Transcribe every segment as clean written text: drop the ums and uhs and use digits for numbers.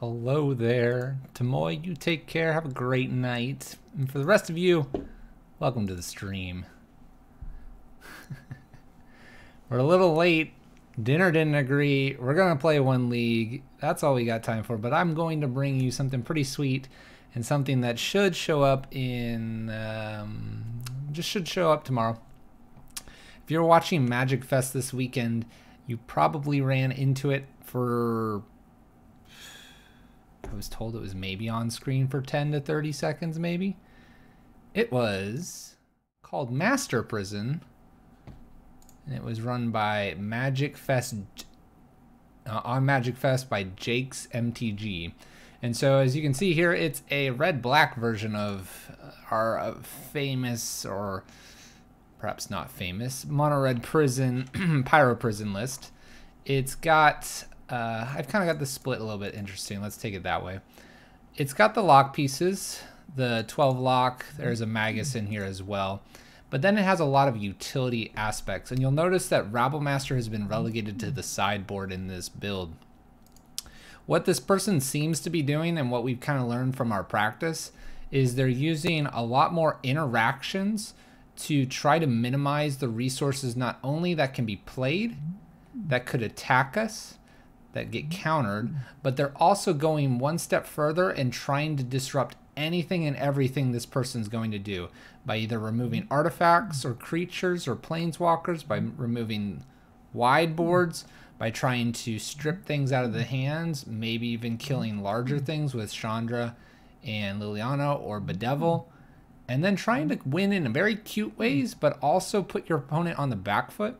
Hello there. Tamoy, you take care. Have a great night. And for the rest of you, welcome to the stream. We're a little late. Dinner didn't agree. We're going to play one league. That's all we got time for. But I'm going to bring you something pretty sweet and something that should show up in... just should show up tomorrow. If you're watching MagicFest this weekend, you probably ran into it for... I was told it was maybe on screen for 10 to 30 seconds, maybe. It was called Master Prison, and it was run by MagicFest, on MagicFest by JakesMTG. And so as you can see here, it's a red-black version of our famous, or perhaps not famous, mono red prison, pyro prison list. It's got... I've kind of got the split a little bit interesting. Let's take it that way. It's got the lock pieces, the 12 lock. There's a Magus in here as well. But then it has a lot of utility aspects. And you'll notice that Rabble Master has been relegated to the sideboard in this build. What this person seems to be doing, and what we've kind of learned from our practice, is they're using a lot more interactions to try to minimize the resources not only that can be played, that could attack us, that get countered, but they're also going one step further and trying to disrupt anything and everything this person's going to do by either removing artifacts or creatures or planeswalkers, by removing wide boards, by trying to strip things out of the hands, maybe even killing larger things with Chandra and Liliana or Bedevil, and then trying to win in very cute ways, but also put your opponent on the back foot.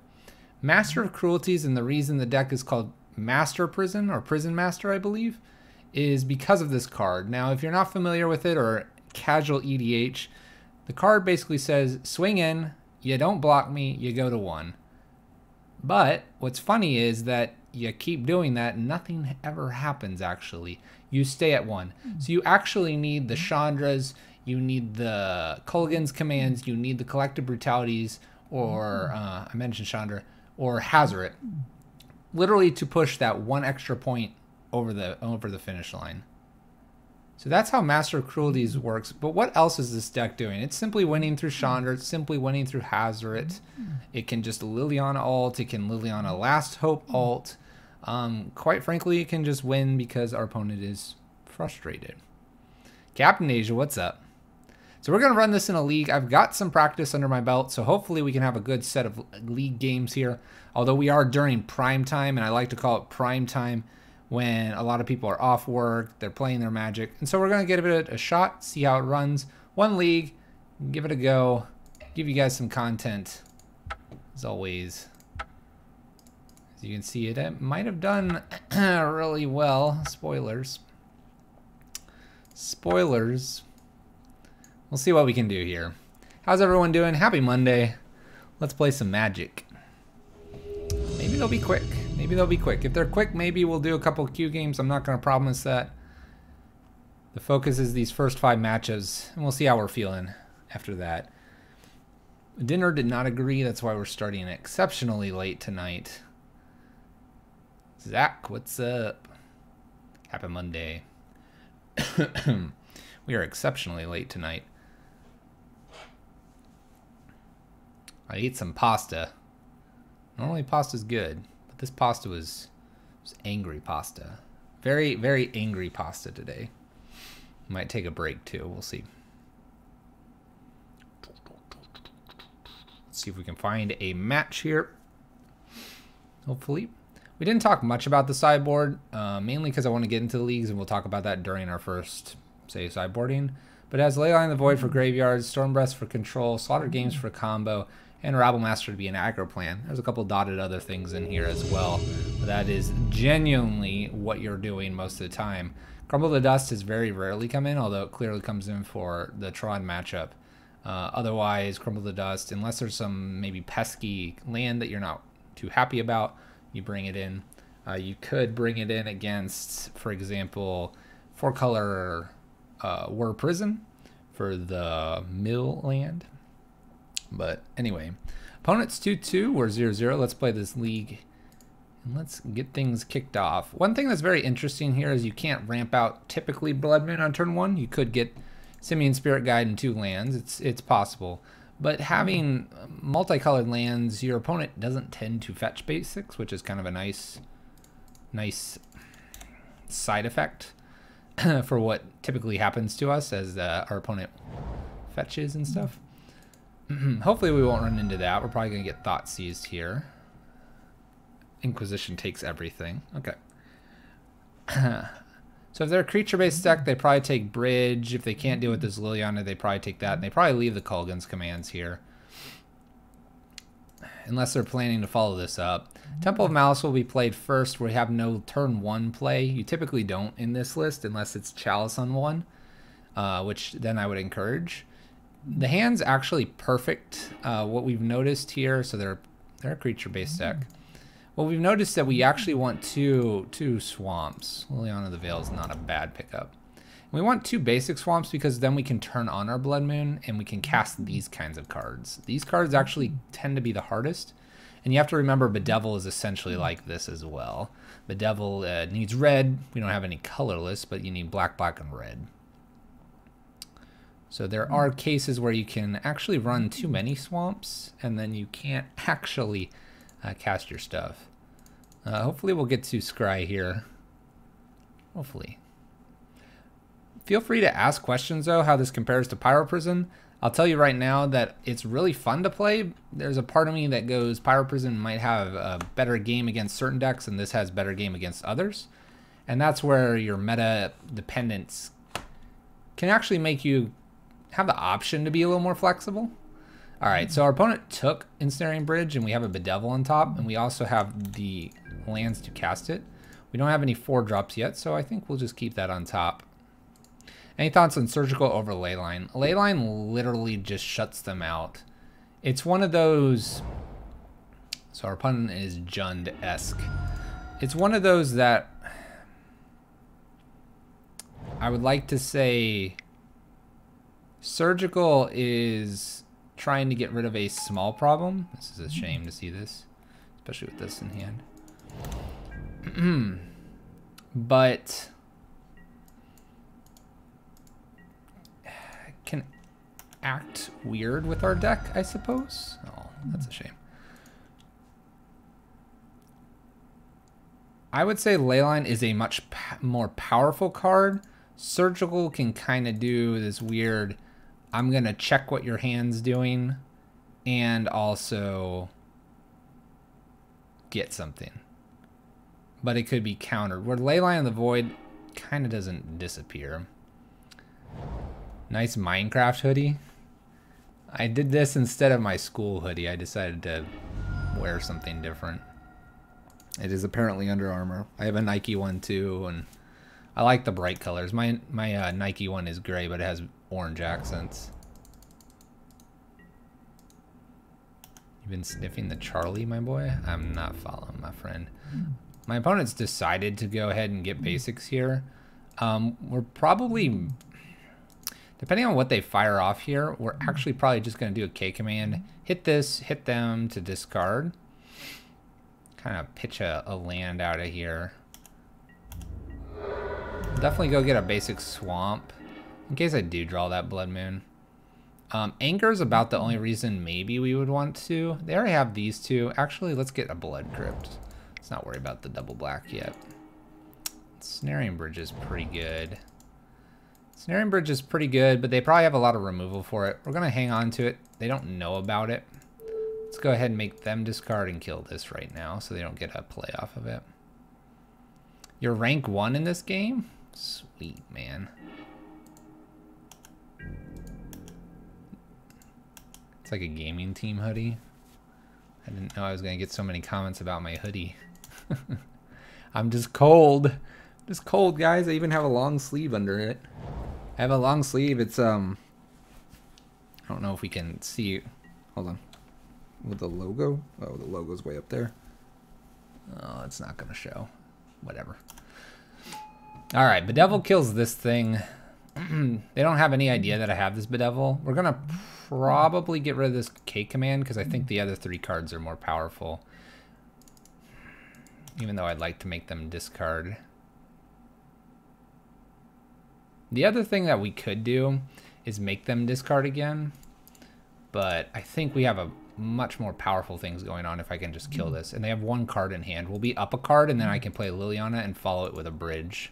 Master of Cruelties, and the reason the deck is called Master Prison, or Prison Master, I believe, is because of this card. Now, if you're not familiar with it, or casual EDH, the card basically says, swing in, you don't block me, you go to 1. But what's funny is that you keep doing that and nothing ever happens, actually. You stay at 1. So you actually need the Chandras, you need the Kulgan's commands, you need the Collective Brutalities, or, I mentioned Chandra, or Hazoret, literally to push that 1 extra point over the finish line. So that's how Master of Cruelties works. But what else is this deck doing? It's simply winning through Chandra. It's simply winning through Hazoret. It can just Liliana ult. It can Liliana Last Hope ult. Quite frankly, it can just win because our opponent is frustrated. Captain Asia, what's up? So we're going to run this in a league. I've got some practice under my belt, so hopefully we can have a good set of league games here. Although we are during prime time, and I like to call it prime time when a lot of people are off work, they're playing their Magic. And so we're going to give it a shot, see how it runs. One league, give it a go, give you guys some content, as always. As you can see, it might have done really well. Spoilers. Spoilers. We'll see what we can do here. How's everyone doing? Happy Monday. Let's play some Magic. Maybe they'll be quick. Maybe they'll be quick. If they're quick, maybe we'll do a couple Q games. I'm not going to promise that. The focus is these first 5 matches, and we'll see how we're feeling after that. Dinner did not agree. That's why we're starting exceptionally late tonight. Zach, what's up? Happy Monday. We are exceptionally late tonight. I ate some pasta. Normally pasta's good, but this pasta was angry pasta. Very, very angry pasta today. Might take a break too, we'll see. Let's see if we can find a match here. Hopefully. We didn't talk much about the sideboard, mainly because I want to get into the leagues, and we'll talk about that during our first, say, sideboarding. But it has Leyline the Void for graveyards, Stormbreath for control, Slaughter Games for combo, and Rabble Master to be an aggro plan. There's a couple dotted other things in here as well. But that is genuinely what you're doing most of the time. Crumble the Dust has very rarely come in, although it clearly comes in for the Tron matchup. Otherwise, Crumble the Dust, unless there's some maybe pesky land that you're not too happy about, you bring it in. You could bring it in against, for example, 4-color War Prison for the mill land. But anyway, opponent's 2-2, we're 0-0. Let's play this league And let's get things kicked off. One thing that's very interesting here is you can't ramp out typically Blood Moon on turn 1. You could get Simian Spirit Guide and 2 lands. It's possible. But having multicolored lands, your opponent doesn't tend to fetch basics, which is kind of a nice side effect for what typically happens to us as our opponent fetches and stuff. Hopefully we won't run into that. We're probably going to get Thought Seized here. Inquisition takes everything. Okay. So if they're a creature-based deck, they probably take Bridge. If they can't deal with this Liliana, they probably take that. And they probably leave the Kulgan's commands here. Unless they're planning to follow this up. Temple of Malice will be played first. We have no turn 1 play. You typically don't in this list unless it's Chalice on 1, which then I would encourage. The hand's actually perfect. What we've noticed here, so they're a creature-based deck. Well, we've noticed that we actually want two swamps. Liliana the Veil is not a bad pickup. We want 2 basic swamps because then we can turn on our Blood Moon and we can cast these kinds of cards. These cards actually tend to be the hardest. And you have to remember Bedevil is essentially like this as well. Bedevil needs red. We don't have any colorless, but you need black, black, and red. So there are cases where you can actually run too many swamps and then you can't actually cast your stuff. Hopefully we'll get to Scry here. Hopefully. Feel free to ask questions though, how this compares to Pyro Prison. I'll tell you right now that it's really fun to play. There's a part of me that goes Pyro Prison might have a better game against certain decks and this has better game against others. And that's where your meta dependence can actually make you have the option to be a little more flexible. All right, so our opponent took Ensnaring Bridge and we have a Bedevil on top and we also have the lands to cast it. We don't have any 4-drops yet, so I think we'll just keep that on top. Any thoughts on Surgical over Leyline? Leyline literally just shuts them out. It's one of those, so our opponent is Jund-esque. It's one of those that I would like to say Surgical is trying to get rid of a small problem. This is a shame to see this, especially with this in hand. But can act weird with our deck, I suppose. Oh, that's a shame. I would say Leyline is a much more powerful card. Surgical can kind of do this weird, I'm going to check what your hand's doing and also get something. But it could be countered. Where Leyline of the Void kind of doesn't disappear. Nice Minecraft hoodie. I did this instead of my school hoodie. I decided to wear something different. It is apparently Under Armour. I have a Nike one too, and I like the bright colors. My Nike one is gray, but it has orange accents. You've been sniffing the Charlie, my boy? I'm not following, my friend. My opponent's decided to go ahead and get basics here. We're probably, depending on what they fire off here, we're actually probably just going to do a K command. Hit this, hit them to discard. Kind of pitch a land out of here. Definitely go get a basic swamp in case I do draw that Blood Moon. Anger is about the only reason maybe we would want to. They already have these two. Actually, let's get a Blood Crypt. Let's not worry about the double black yet. Snaring Bridge is pretty good. Snaring Bridge is pretty good, but they probably have a lot of removal for it. We're going to hang on to it. They don't know about it. Let's go ahead and make them discard and kill this right now so they don't get a play off of it. You're rank 1 in this game? Sweet, man. It's like a gaming team hoodie. I didn't know I was going to get so many comments about my hoodie. I'm just cold. Just cold, guys. I even have a long sleeve under it. I have a long sleeve. It's, I don't know if we can see. Hold on. With the logo? Oh, the logo's way up there. Oh, it's not going to show. Whatever. All right, Bedevil kills this thing. They don't have any idea that I have this Bedevil. We're going to probably get rid of this K command because I think the other 3 cards are more powerful. even though I'd like to make them discard. The other thing that we could do is make them discard again, but I think we have a much more powerful things going on if I can just kill this. And they have one card in hand. We'll be up a card, and then I can play Liliana and follow it with a bridge.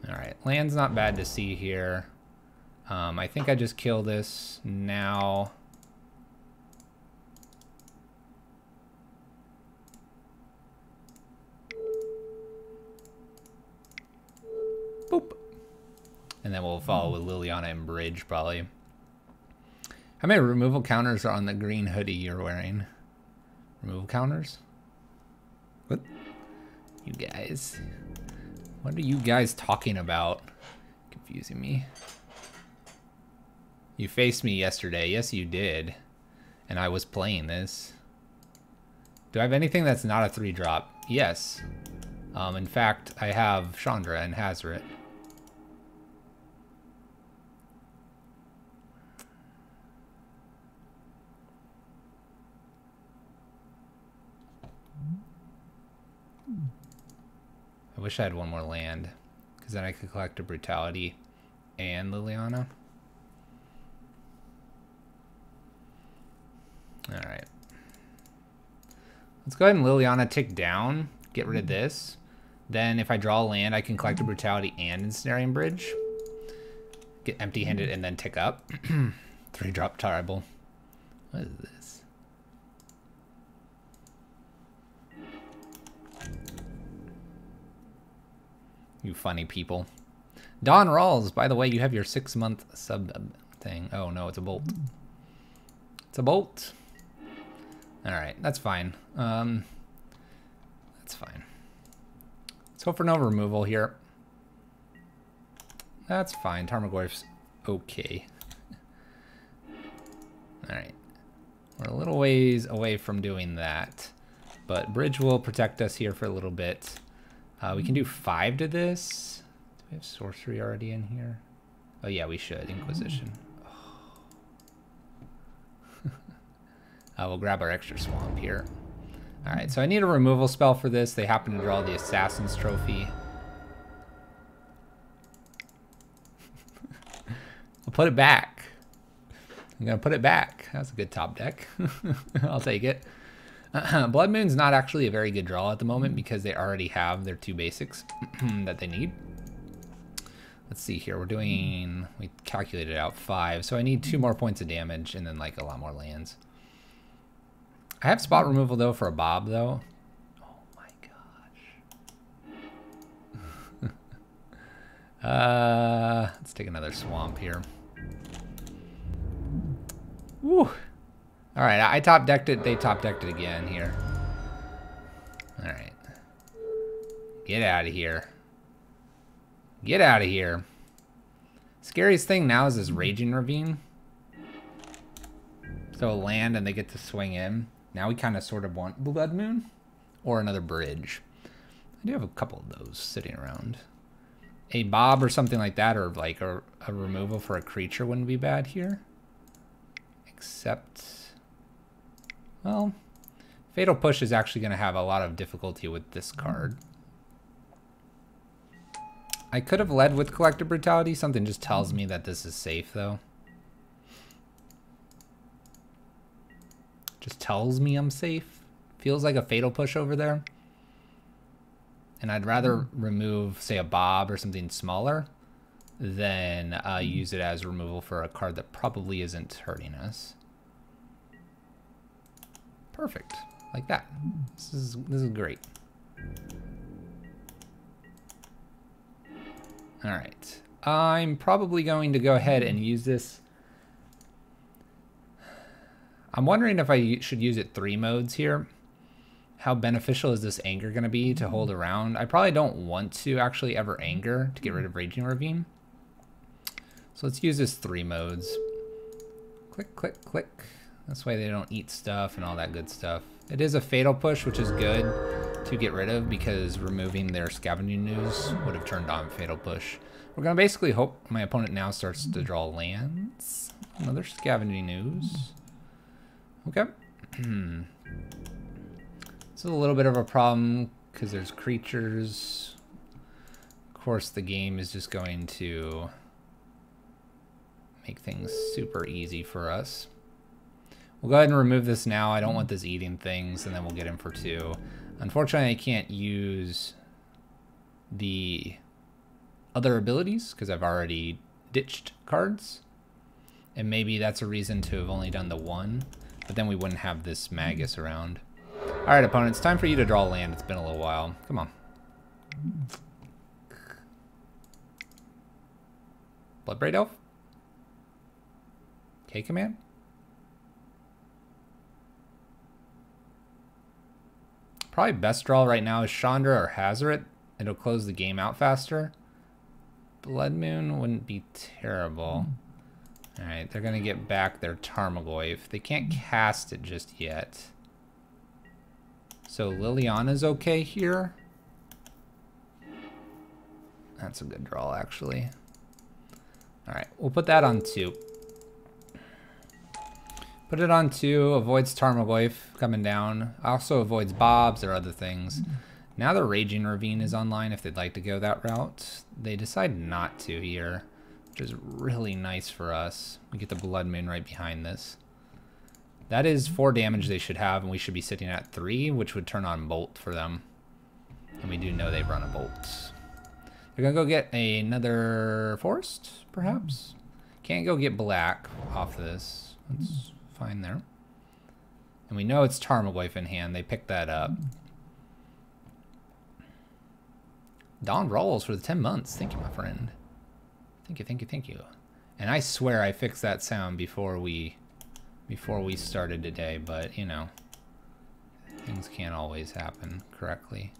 Alright, land's not bad to see here. I think I just kill this now. Boop. And then we'll follow with Liliana and bridge, probably. How many removal counters are on the green hoodie you're wearing? Removal counters? What? You guys. What are you guys talking about? Confusing me. You faced me yesterday. Yes, you did. And I was playing this. Do I have anything that's not a 3-drop? Yes. In fact, I have Chandra and Hazret. I wish I had one more land, because then I could collect a Brutality and Liliana. Alright. Let's go ahead and Liliana tick down, get rid of this. Then if I draw a land, I can collect a Brutality and Ensnaring Bridge. Get empty-handed and then tick up. 3-drop Tribal. What is this? You funny people. Don Rawls, by the way, you have your 6-month sub thing. Oh no, it's a bolt. It's a bolt. Alright, that's fine. That's fine. Let's hope for no removal here. That's fine. Tarmogoyf's okay. Alright. We're a little ways away from doing that. But bridge will protect us here for a little bit. We can do 5 to this. Do we have sorcery already in here? Oh yeah, we should. Inquisition. Oh. We'll grab our extra swamp here. Alright, so I need a removal spell for this. They happen to draw the Assassin's Trophy. I'll put it back. I'm going to put it back. That's a good top deck. I'll take it. Blood Moon's not actually a very good draw at the moment because they already have their 2 basics that they need. Let's see here. We calculated out 5. So I need 2 more points of damage and then like a lot more lands. I have spot removal though for a Bob though. Oh my gosh. Let's take another swamp here. Woo. All right, I top decked it. They top decked it again here. All right. Get out of here. Get out of here. Scariest thing now is this Raging Ravine. So land and they get to swing in. Now we kind of sort of want Blood Moon or another bridge. I do have a couple of those sitting around. A Bob or something like that, or like a removal for a creature wouldn't be bad here. Except, well, Fatal Push is actually going to have a lot of difficulty with this card. I could have led with Collective Brutality. Something just tells me that this is safe, though. Just tells me I'm safe. Feels like a Fatal Push over there. And I'd rather remove, say, a Bob or something smaller than use it as removal for a card that probably isn't hurting us. Perfect. Like that. This is great. Alright. I'm probably going to go ahead and use this. I'm wondering if I should use it 3 modes here. How beneficial is this anger going to be to hold around? I probably don't want to actually ever anger to get rid of Raging Ravine. So let's use this 3 modes. Click, click, click. This way they don't eat stuff and all that good stuff. It is a Fatal Push, which is good to get rid of because removing their Scavenging News would have turned on Fatal Push. We're going to basically hope my opponent now starts to draw lands. Another scavenging ooze. Okay. This is a little bit of a problem because there's creatures. Of course, the game is just going to make things super easy for us. We'll go ahead and remove this now. I don't want this eating things, and then we'll get him for 2. Unfortunately, I can't use the other abilities because I've already ditched cards. And maybe that's a reason to have only done the 1, but then we wouldn't have this Magus around. All right, opponent, it's time for you to draw land. It's been a little while. Come on. Bloodbraid Elf? K-Command? Probably best draw right now is Chandra or Hazoret. It'll close the game out faster. Blood Moon wouldn't be terrible. Alright, they're going to get back their Tarmogoyf. They can't cast it just yet. So Liliana's okay here. That's a good draw, actually. Alright, we'll put that on 2. Put it on 2, avoids Tarmogoyf coming down. Also avoids Bobs or other things. Now the Raging Ravine is online if they'd like to go that route. They decide not to here, which is really nice for us. We get the Blood Moon right behind this. That is 4 damage they should have, and we should be sitting at 3, which would turn on Bolt for them. And we do know they run a Bolt. They're going to go get another Forest, perhaps? Can't go get black off this. That's fine there. And we know it's Tarmogoyf in hand. They picked that up. Don Rolls for the 10 months. Thank you, my friend. Thank you, thank you, thank you. And I swear I fixed that sound before we started today, but you know, things can't always happen correctly.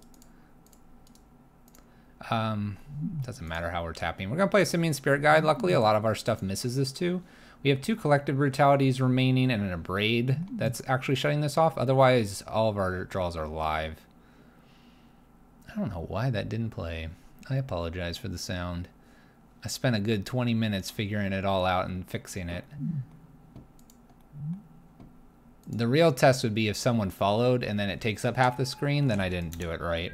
Doesn't matter how we're tapping. We're gonna play a Simian Spirit Guide. Luckily, a lot of our stuff misses this too. We have 2 Collective Brutalities remaining and an Abrade that's actually shutting this off. Otherwise, all of our draws are live. I don't know why that didn't play. I apologize for the sound. I spent a good 20 minutes figuring it all out and fixing it. The real test would be if someone followed and then it takes up half the screen, then I didn't do it right.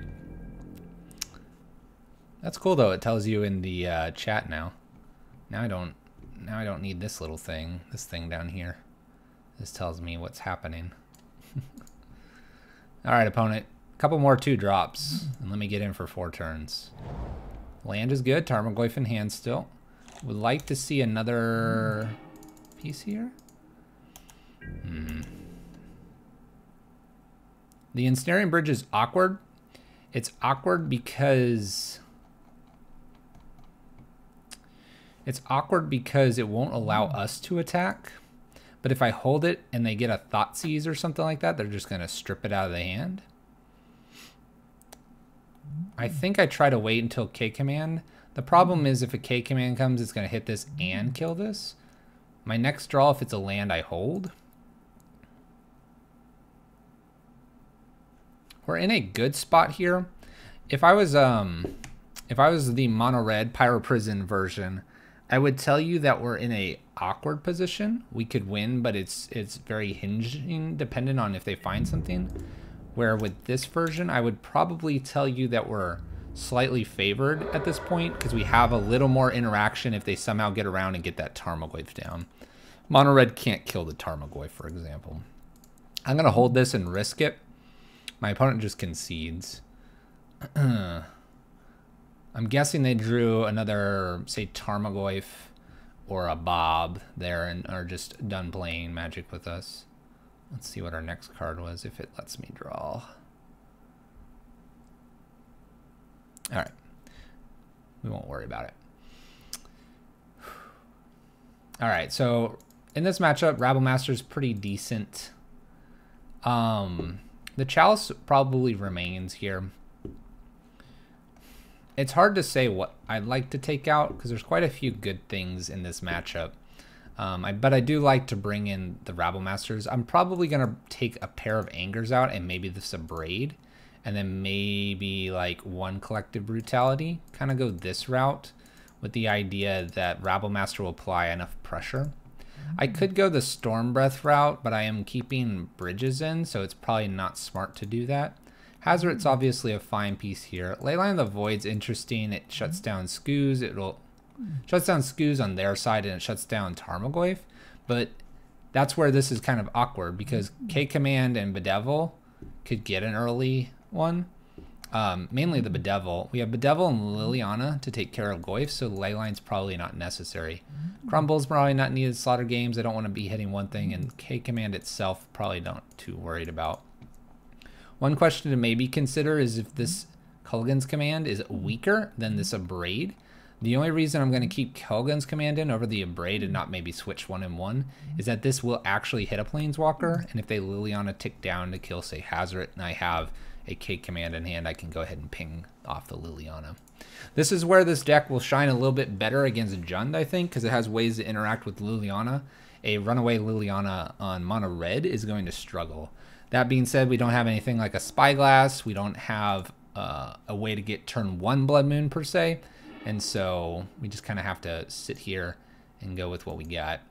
That's cool though. It tells you in the chat now. Now I don't need this little thing, this thing down here. This tells me what's happening. All right, opponent. A couple more 2 drops, and let me get in for 4 turns. Land is good. Tarmogoyf in hand still. Would like to see another piece here. The Ensnaring Bridge is awkward. It's awkward because it won't allow us to attack. But if I hold it and they get a Thoughtseize or something like that, they're just going to strip it out of the hand. I think I try to wait until K-Command. The problem is if a K-Command comes, it's going to hit this and kill this. My next draw, if it's a land, I hold. We're in a good spot here. If I was the mono red Pyro Prison version, I would tell you that we're in a awkward position. We could win, but it's very hinging, dependent on if they find something. Where with this version, I would probably tell you that we're slightly favored at this point because we have a little more interaction if they somehow get around and get that Tarmogoyf down. Mono red can't kill the Tarmogoyf, for example. I'm going to hold this and risk it. My opponent just concedes. I'm guessing they drew another, say, Tarmogoyf or a Bob there and are just done playing Magic with us. Let's see what our next card was, if it lets me draw. All right. We won't worry about it. All right, so in this matchup, Rabble Master's pretty decent. The Chalice probably remains here. It's hard to say what I'd like to take out because there's quite a few good things in this matchup. But I do like to bring in the Rabble Masters. I'm probably going to take a pair of Angers out and maybe this Abrade. And then maybe like 1 Collective Brutality. Kind of go this route. with the idea that Rabblemaster will apply enough pressure. I could go the Storm Breath route, but I am keeping bridges in, so it's probably not smart to do that. Hazoret's obviously a fine piece here. Leyline of the Void's interesting. It shuts down Skoos. Shuts down Skoos on their side, and it shuts down Tarmogoyf. But that's where this is kind of awkward, because K-Command and Bedevil could get an early one. Mainly the Bedevil. We have Bedevil and Liliana to take care of Goyf, so Leyline's probably not necessary. Crumble's probably not needed slaughter games. I don't want to be hitting one thing, and K-Command itself probably not too worried about. One question to maybe consider is if this Kulgan's command is weaker than this Abrade. The only reason I'm going to keep Kulgan's command in over the Abrade and not maybe switch 1 and 1 is that this will actually hit a Planeswalker, and if they Liliana tick down to kill, say, Hazoret, and I have a K command in hand, I can go ahead and ping off the Liliana. This is where this deck will shine a little bit better against Jund, I think, because it has ways to interact with Liliana. A runaway Liliana on mono red is going to struggle. That being said, we don't have anything like a Spyglass. We don't have a way to get turn 1 Blood Moon per se. And so we just kind of have to sit here and go with what we got.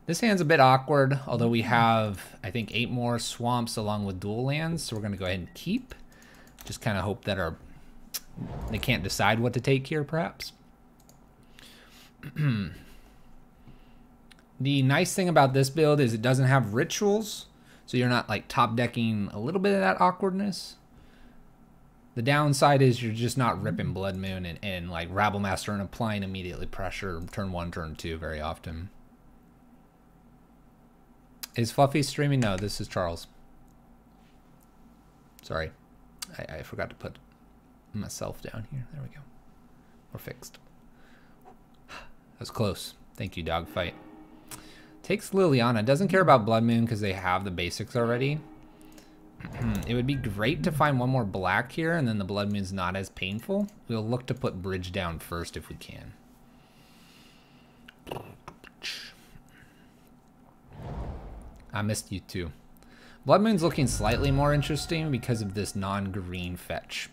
This hand's a bit awkward, although we have, I think, 8 more swamps along with dual lands. So we're going to go ahead and keep. Just kind of hope that they can't decide what to take here, perhaps. The nice thing about this build is it doesn't have rituals. So you're not like top decking a little bit of that awkwardness. The downside is you're just not ripping Blood Moon and like Rabblemaster and applying immediately pressure turn 1, turn 2 very often. Is Fluffy streaming? No, this is Charles. Sorry. I forgot to put myself down here. There we go. We're fixed. That was close. Thank you, Dogfight. Takes Liliana. Doesn't care about Blood Moon because they have the basics already. It would be great to find one more black here, and then the Blood Moon's not as painful. We'll look to put Bridge down first if we can. I missed you too. Blood Moon's looking slightly more interesting because of this non-green fetch.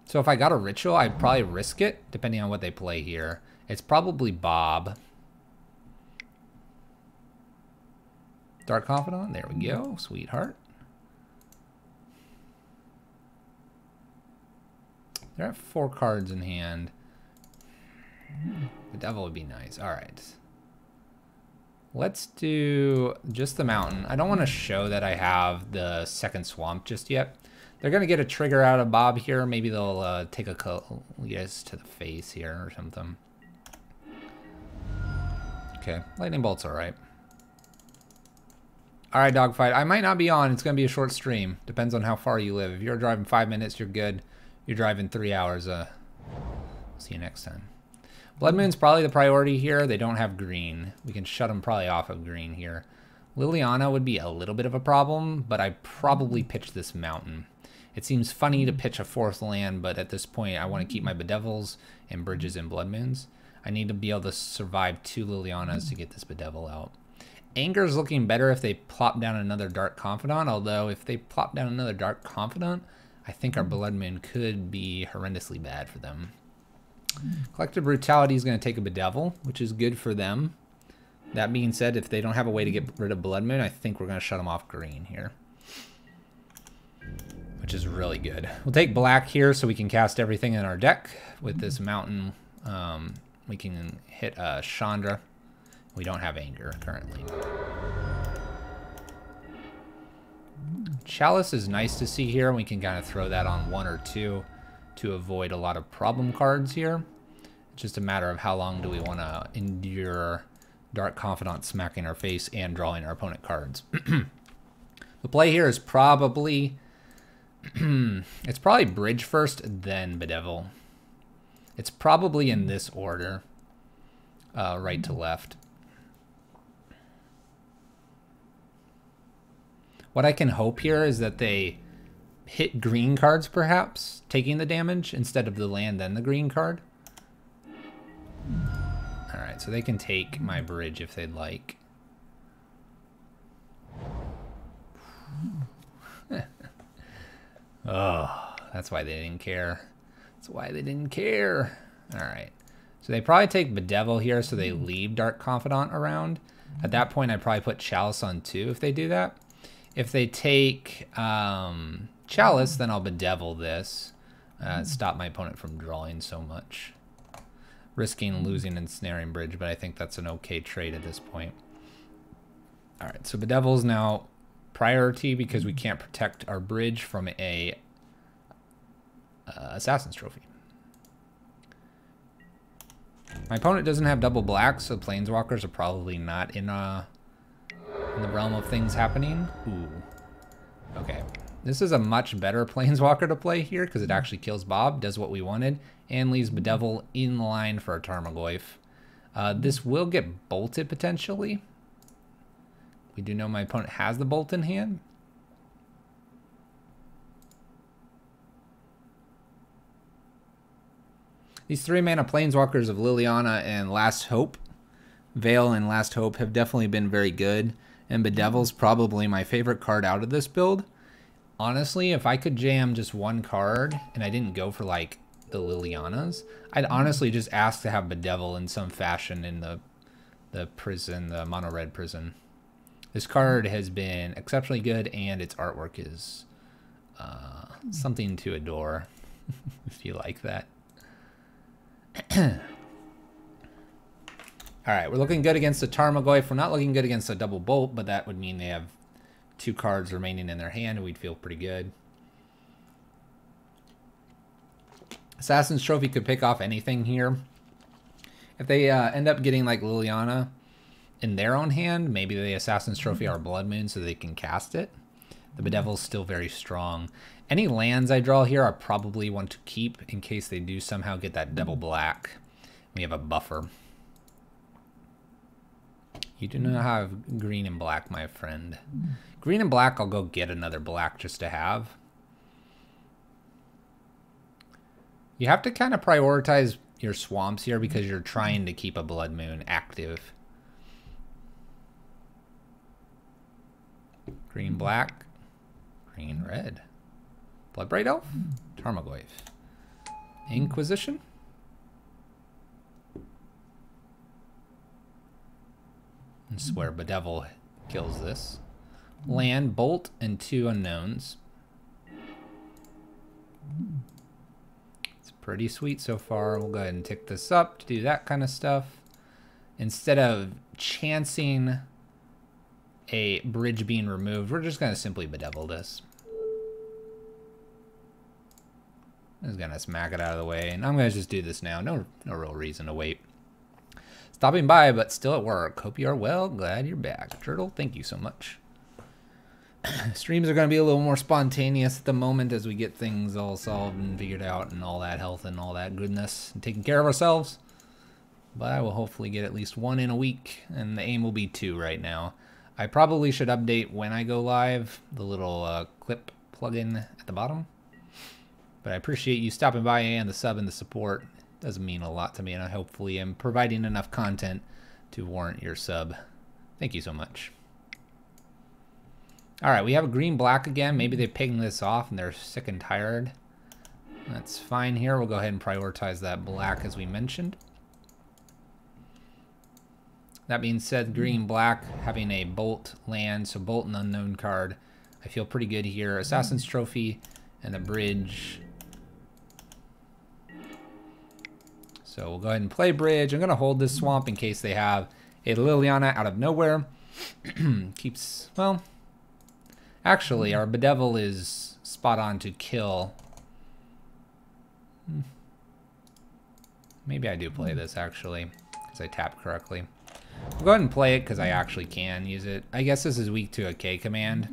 So if I got a ritual, I'd probably risk it, depending on what they play here. It's probably Bob. Dark Confidant, there we go, sweetheart. They're at 4 cards in hand. The Devil would be nice. All right. Let's do just the mountain. I don't want to show that I have the second swamp just yet. They're going to get a trigger out of Bob here. Maybe they'll take a yes to the face here or something. Okay, Lightning Bolt's all right. All right, Dogfight. I might not be on. It's going to be a short stream. Depends on how far you live. If you're driving 5 minutes, you're good. You're driving 3 hours. See you next time. Blood Moon's probably the priority here. They don't have green. We can shut them probably off of green here. Liliana would be a little bit of a problem, but I probably pitch this mountain. It seems funny to pitch a 4th land, but at this point I want to keep my Bedevils and Bridges and Blood Moons. I need to be able to survive 2 Lilianas to get this Bedevil out. Anger's looking better if they plop down another Dark Confidant, although if they plop down another Dark Confidant, I think our Blood Moon could be horrendously bad for them. Collective Brutality is going to take a Bedevil, which is good for them. That being said, if they don't have a way to get rid of Blood Moon, I think we're going to shut them off green here. Which is really good. We'll take black here so we can cast everything in our deck. With this mountain, we can hit Chandra. We don't have Anger currently. Chalice is nice to see here. We can kind of throw that on 1 or 2 to avoid a lot of problem cards here. It's just a matter of how long do we want to endure Dark Confidant smacking our face and drawing our opponent cards. The play here is probably it's probably Bridge first, then Bedevil. It's probably in this order, right to left. What I can hope here is that they hit green cards, perhaps, taking the damage instead of the land then the green card. All right, so they can take my Bridge if they'd like. Oh, that's why they didn't care. That's why they didn't care. All right. So they probably take Bedevil here, so they leave Dark Confidant around. At that point, I'd probably put Chalice on 2 if they do that. If they take Chalice, then I'll Bedevil this. Stop my opponent from drawing so much. Risking losing Ensnaring Bridge, but I think that's an okay trade at this point. Alright, so Bedevil's now priority because we can't protect our bridge from a Assassin's Trophy. My opponent doesn't have double black, so Planeswalkers are probably not in the realm of things happening. Ooh. Okay. This is a much better Planeswalker to play here because it actually kills Bob, does what we wanted, and leaves Bedevil in line for a Tarmogoyf. This will get bolted potentially. We do know my opponent has the bolt in hand. These 3-mana Planeswalkers of Liliana and Last Hope, Veil and Last Hope, have definitely been very good. And Bedevil's probably my favorite card out of this build. Honestly, if I could jam just one card and I didn't go for like the Lilianas, I'd honestly just ask to have Bedevil in some fashion in the prison, the mono red prison. This card has been exceptionally good and its artwork is something to adore if you like that. Alright, we're looking good against the Tarmogoyf. We're not looking good against a double bolt, but that would mean they have 2 cards remaining in their hand and we'd feel pretty good. Assassin's Trophy could pick off anything here. If they end up getting like Liliana in their own hand, maybe the Assassin's Trophy are Blood Moon so they can cast it. The Bedevil's still very strong. Any lands I draw here I probably want to keep in case they do somehow get that double black. We have a buffer. You do not have green and black, my friend. Green and black, I'll go get another black just to have. You have to kind of prioritize your swamps here because you're trying to keep a Blood Moon active. Green, black, green, red. Bloodbraid Elf, Tarmogoyf. Inquisition. I swear Bedevil kills this. Land, Bolt, and 2 unknowns. It's pretty sweet so far. We'll go ahead and tick this up to do that kind of stuff. Instead of chancing a bridge being removed, we're just going to simply Bedevil this. I'm just going to smack it out of the way, and I'm going to just do this now. No real reason to wait. Stopping by, but still at work. Hope you are well. Glad you're back. Turtle, thank you so much. Streams are going to be a little more spontaneous at the moment as we get things all solved and figured out and all that health and all that goodness and taking care of ourselves. But I will hopefully get at least 1 in a week, and the aim will be 2 right now. I probably should update when I go live, the little clip plugin at the bottom. But I appreciate you stopping by and the sub and the support. It does mean a lot to me, and I hopefully am providing enough content to warrant your sub. Thank you so much. Alright, we have a green-black again. Maybe they ping this off and they're sick and tired. That's fine here. We'll go ahead and prioritize that black as we mentioned. That being said, green-black having a Bolt land, so Bolt an unknown card. I feel pretty good here. Assassin's Trophy and the bridge. So we'll go ahead and play bridge. I'm going to hold this swamp in case they have a Liliana out of nowhere. Keeps, well, actually our Bedevil is spot on to kill. Maybe I do play this actually, because I tapped correctly. We'll go ahead and play it because I actually can use it. I guess this is weak to a K command.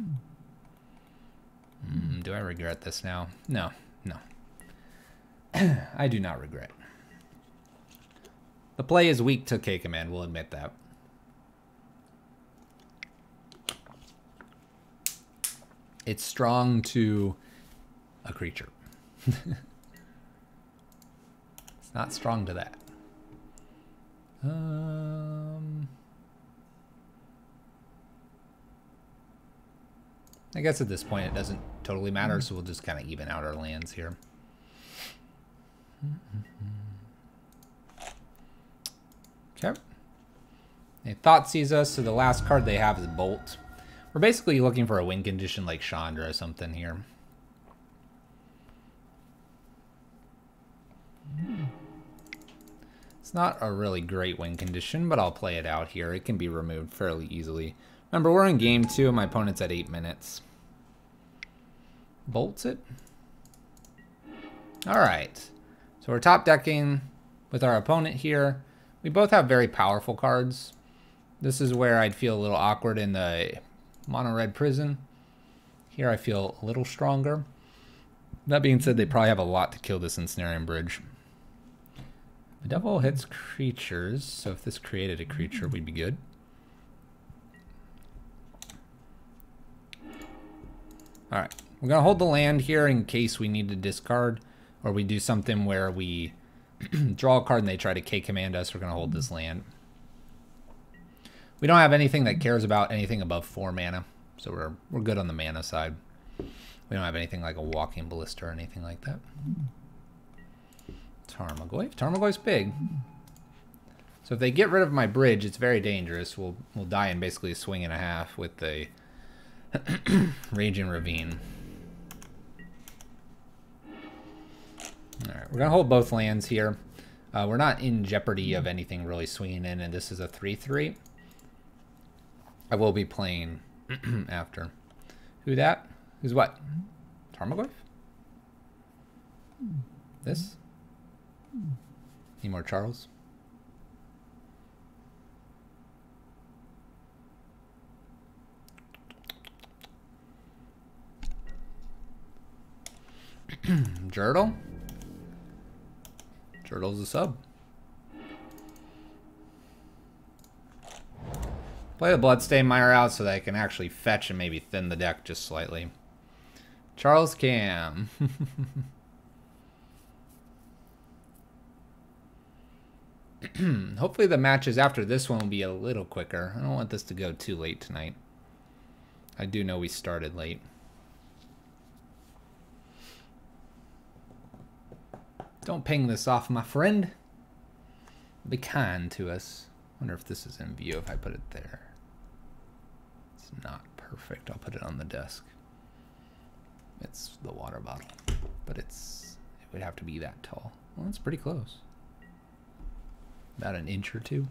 Do I regret this now? No, no. I do not regret. The play is weak to K command, we'll admit that. It's strong to a creature. It's not strong to that. I guess at this point it doesn't totally matter, so we'll just kind of even out our lands here. Okay. They thought sees us, so the last card they have is Bolt. We're basically looking for a win condition like Chandra or something here. It's not a really great win condition, but I'll play it out here. It can be removed fairly easily. Remember, we're in game 2 and my opponent's at 8 minutes. Bolts it. Alright. So we're top decking with our opponent here. We both have very powerful cards. This is where I'd feel a little awkward in the mono red prison. Here I feel a little stronger. That being said, they probably have a lot to kill this Ensnaring Bridge. The devil hits creatures, so if this created a creature, we'd be good. Alright, we're going to hold the land here in case we need to discard, or we do something where we draw a card and they try to K-command us. We're going to hold this land. We don't have anything that cares about anything above 4 mana, so we're good on the mana side. We don't have anything like a Walking Ballista or anything like that. Tarmogoyf. Tarmogoyf's big. So if they get rid of my bridge, it's very dangerous. We'll die in basically a swing and a half with the Raging Ravine. Alright, we're going to hold both lands here. We're not in jeopardy of anything really swinging in, and this is a 3/3. I will be playing after. Who that? Who's what? Tarmogoyf? This? Need more Charles? Jurtle? Jurtle's a sub. Play the Bloodstain Mire out so that I can actually fetch and maybe thin the deck just slightly. Charles Cam. Hopefully the matches after this one will be a little quicker. I don't want this to go too late tonight. I do know we started late. Don't ping this off, my friend. Be kind to us. Wonder if this is in view if I put it there. It's not perfect. I'll put it on the desk. It's the water bottle, but it would have to be that tall. Well, that's pretty close. About an inch or two.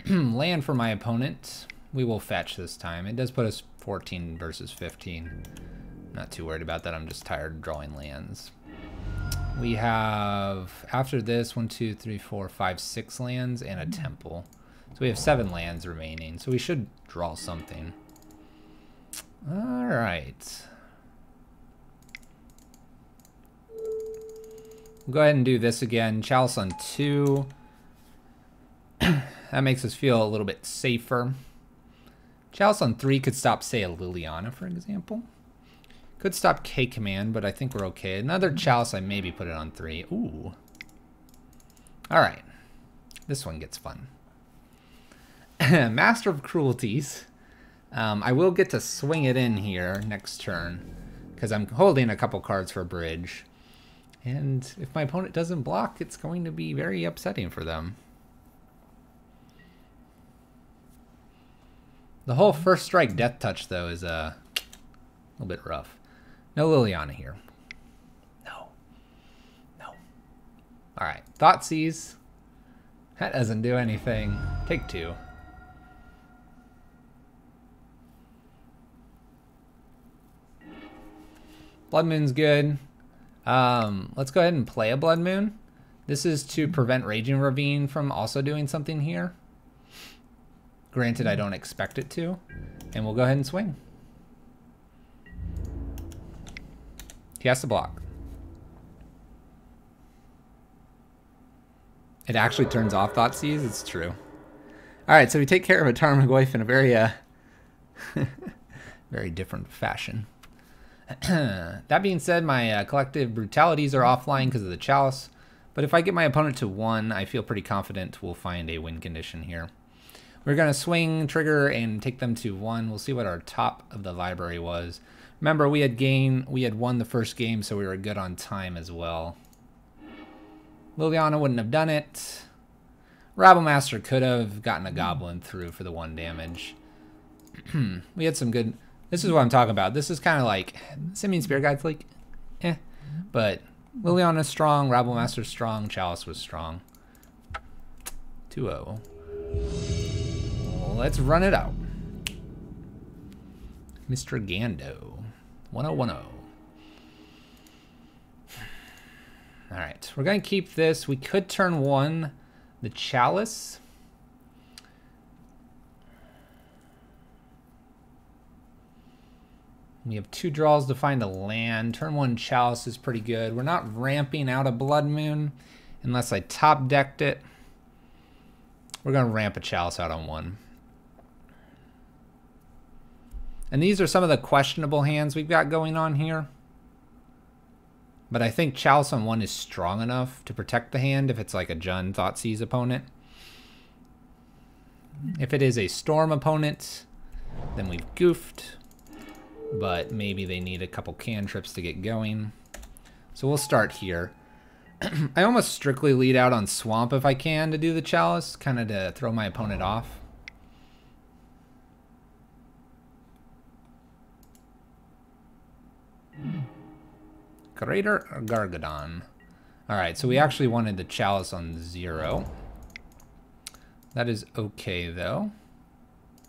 Land for my opponent. We will fetch this time. It does put us 14 versus 15. Not too worried about that. I'm just tired of drawing lands. We have, after this, 1, 2, 3, 4, 5, 6 lands and a temple. So we have 7 lands remaining. So we should draw something. All right. We'll go ahead and do this again. Chalice on 2. That makes us feel a little bit safer. Chalice on 3 could stop, say, a Liliana, for example. Could stop K-Command, but I think we're okay. Another Chalice, I maybe put it on 3. Ooh. Alright. This one gets fun. Master of Cruelties. I will get to swing it in here next turn, because I'm holding a couple cards for a bridge. And if my opponent doesn't block, it's going to be very upsetting for them. The whole first strike death touch, though, is a little bit rough. No Liliana here. No. No. Alright. Thoughtseize. That doesn't do anything. Take 2. Blood Moon's good. Let's go ahead and play a Blood Moon. This is to prevent Raging Ravine from also doing something here. Granted, I don't expect it to. And we'll go ahead and swing. He has to block. It actually turns off Thoughtseize. It's true. Alright, so we take care of a Tarmogoyf in a very, very different fashion. That being said, my collective brutalities are offline because of the Chalice. But if I get my opponent to 1, I feel pretty confident we'll find a win condition here. We're going to swing, trigger, and take them to 1. We'll see what our top of the library was. Remember, we had won the first game, so we were good on time as well. Liliana wouldn't have done it. Rabblemaster could have gotten a goblin through for the 1 damage. We had some good... This is what I'm talking about. This is kind of like... Simian Spirit Guide's like... eh. But Liliana's strong, Rabblemaster's strong, Chalice was strong. 2-0. Let's run it out. Mr. Gando. 1010. Alright, we're going to keep this. We could turn 1 the Chalice. We have 2 draws to find a land. Turn 1 Chalice is pretty good. We're not ramping out a Blood Moon unless I top decked it. We're going to ramp a Chalice out on 1. And these are some of the questionable hands we've got going on here. But I think Chalice on 1 is strong enough to protect the hand if it's like a Jund Thoughtseize opponent. If it is a Storm opponent, then we've goofed. But maybe they need a couple cantrips to get going. So we'll start here. I almost strictly lead out on Swamp if I can to do the Chalice, kind of to throw my opponent off. Greater Gargadon. Alright, so we actually wanted the Chalice on 0. That is okay, though.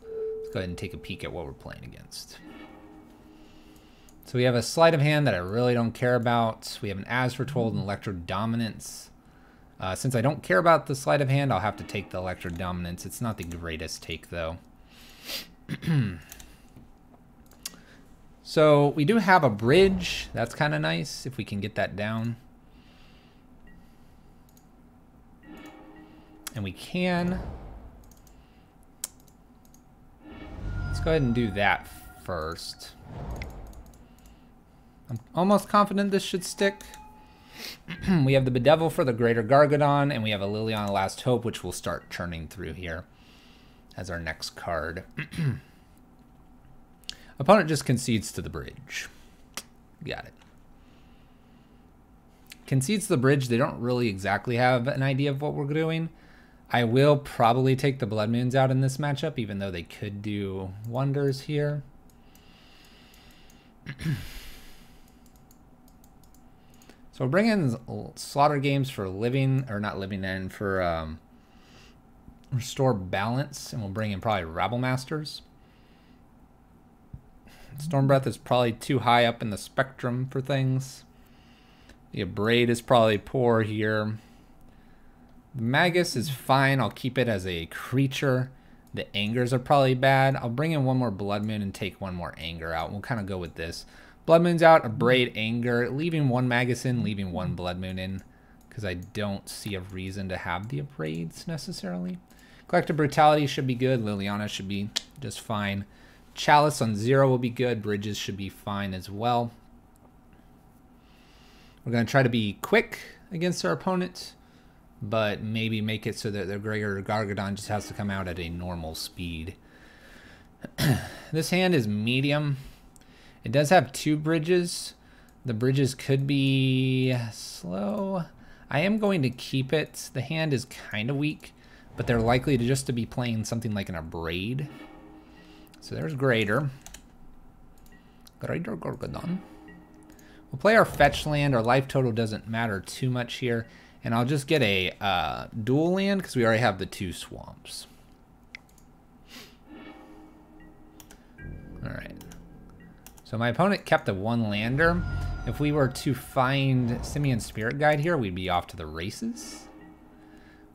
Let's go ahead and take a peek at what we're playing against. So we have a Sleight of Hand that I really don't care about. We have an As Foretold and Electro Dominance. Since I don't care about the Sleight of Hand, I'll have to take the Electro Dominance. It's not the greatest take, though. So we do have a bridge. That's kind of nice if we can get that down. And we can. Let's go ahead and do that first. I'm almost confident this should stick. We have the Bedevil for the Greater Gargadon, and we have a Liliana Last Hope, which we'll start churning through here as our next card. Opponent just concedes to the bridge. Got it. Concedes to the bridge. They don't really exactly have an idea of what we're doing. I will probably take the Blood Moons out in this matchup, even though they could do wonders here. So we're bringing Slaughter Games for living, or not living end, for Restore Balance, and we'll bring in probably Rabblmasters. Storm Breath is probably too high up in the spectrum for things. The Abrade is probably poor here. The Magus is fine. I'll keep it as a creature. The Angers are probably bad. I'll bring in 1 more Blood Moon and take 1 more Anger out. We'll kind of go with this. Blood Moon's out, Abrade, Anger, leaving 1 Magus in, leaving 1 Blood Moon in, because I don't see a reason to have the Abrades necessarily. Collective Brutality should be good. Liliana should be just fine. Chalice on 0 will be good. Bridges should be fine as well. We're going to try to be quick against our opponent, but maybe make it so that the Greater Gargadon just has to come out at a normal speed. This hand is medium. It does have 2 bridges. The bridges could be slow. I am going to keep it. The hand is kind of weak, but they're likely to just to be playing something like an Abrade. So there's Greater Gargadon. We'll play our fetch land. Our life total doesn't matter too much here. And I'll just get a dual land because we already have the 2 swamps. Alright. So my opponent kept a 1 lander. If we were to find Simian Spirit Guide here, we'd be off to the races.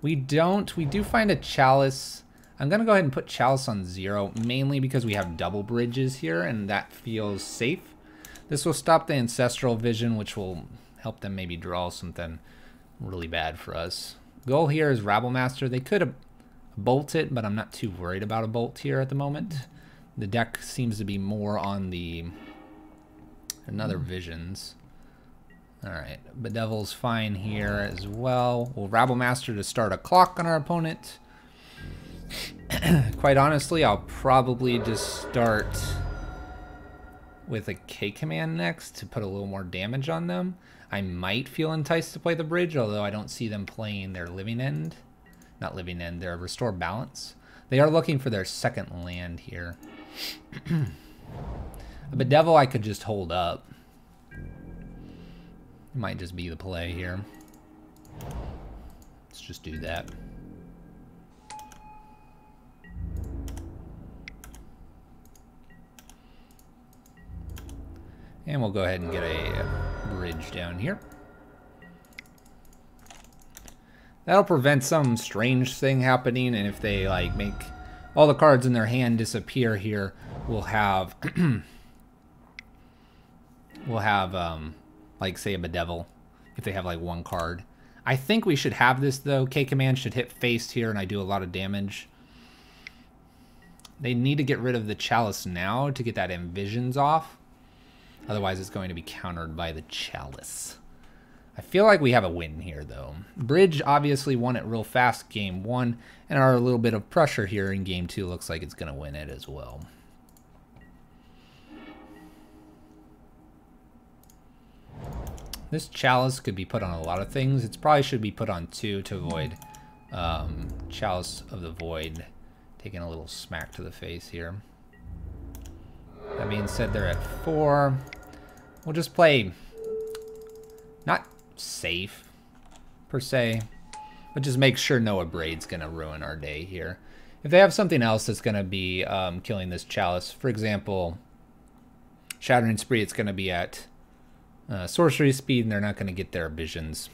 We don't. We do find a Chalice. I'm going to go ahead and put Chalice on 0, mainly because we have double bridges here, and that feels safe. This will stop the Ancestral Vision, which will help them maybe draw something really bad for us. Goal here is Rabblemaster. They could have bolt it, but I'm not too worried about a bolt here at the moment. The deck seems to be more on the another Visions. Alright, Bedevil's fine here as well. We'll Rabblemaster to start a clock on our opponent. Quite honestly, I'll probably just start with a K command next to put a little more damage on them. I might feel enticed to play the bridge, although I don't see them playing their living end not living end, their restore balance. They are looking for their second land here. But Devil I could just hold up. It might just be the play here. Let's just do that. And we'll go ahead and get a bridge down here. That'll prevent some strange thing happening, and if they like make all the cards in their hand disappear here, we'll have like say a Bedevil if they have like one card. I think we should have this though. K command should hit face here, and I do a lot of damage. They need to get rid of the Chalice now to get that Envisions off. Otherwise, it's going to be countered by the Chalice. I feel like we have a win here, though. Bridge obviously won it real fast game 1, and our little bit of pressure here in game 2 looks like it's going to win it as well. This Chalice could be put on a lot of things. It probably should be put on 2 to avoid Chalice of the Void taking a little smack to the face here. That being said, they're at 4. We'll just play, not safe per se, but just make sure no Abrade's gonna ruin our day here. If they have something else that's gonna be killing this Chalice, for example, Shattering Spree, it's gonna be at sorcery speed, and they're not gonna get their visions.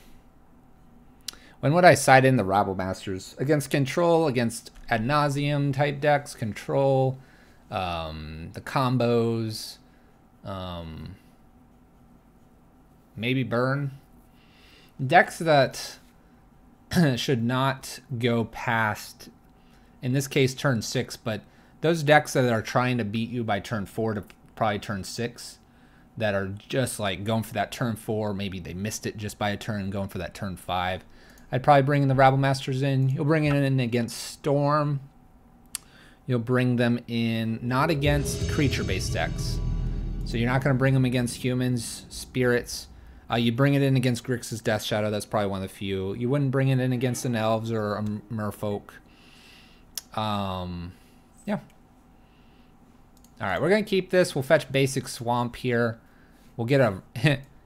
When would I side in the Rabble Masters? Against Control, against Ad Nauseam type decks, Control, the combos, maybe Burn. Decks that should not go past, in this case, turn 6, but those decks that are trying to beat you by turn 4 to probably turn 6, that are just like going for that turn 4, maybe they missed it just by a turn, going for that turn 5. I'd probably bring in the Rabble Masters in. You'll bring it in against Storm. You'll bring them in not against creature-based decks. So you're not going to bring them against humans, spirits. You bring it in against Grixis Death Shadow. That's probably one of the few. You wouldn't bring it in against an Elves or a Merfolk. Yeah. All right, we're going to keep this. We'll fetch basic Swamp here. We'll get a...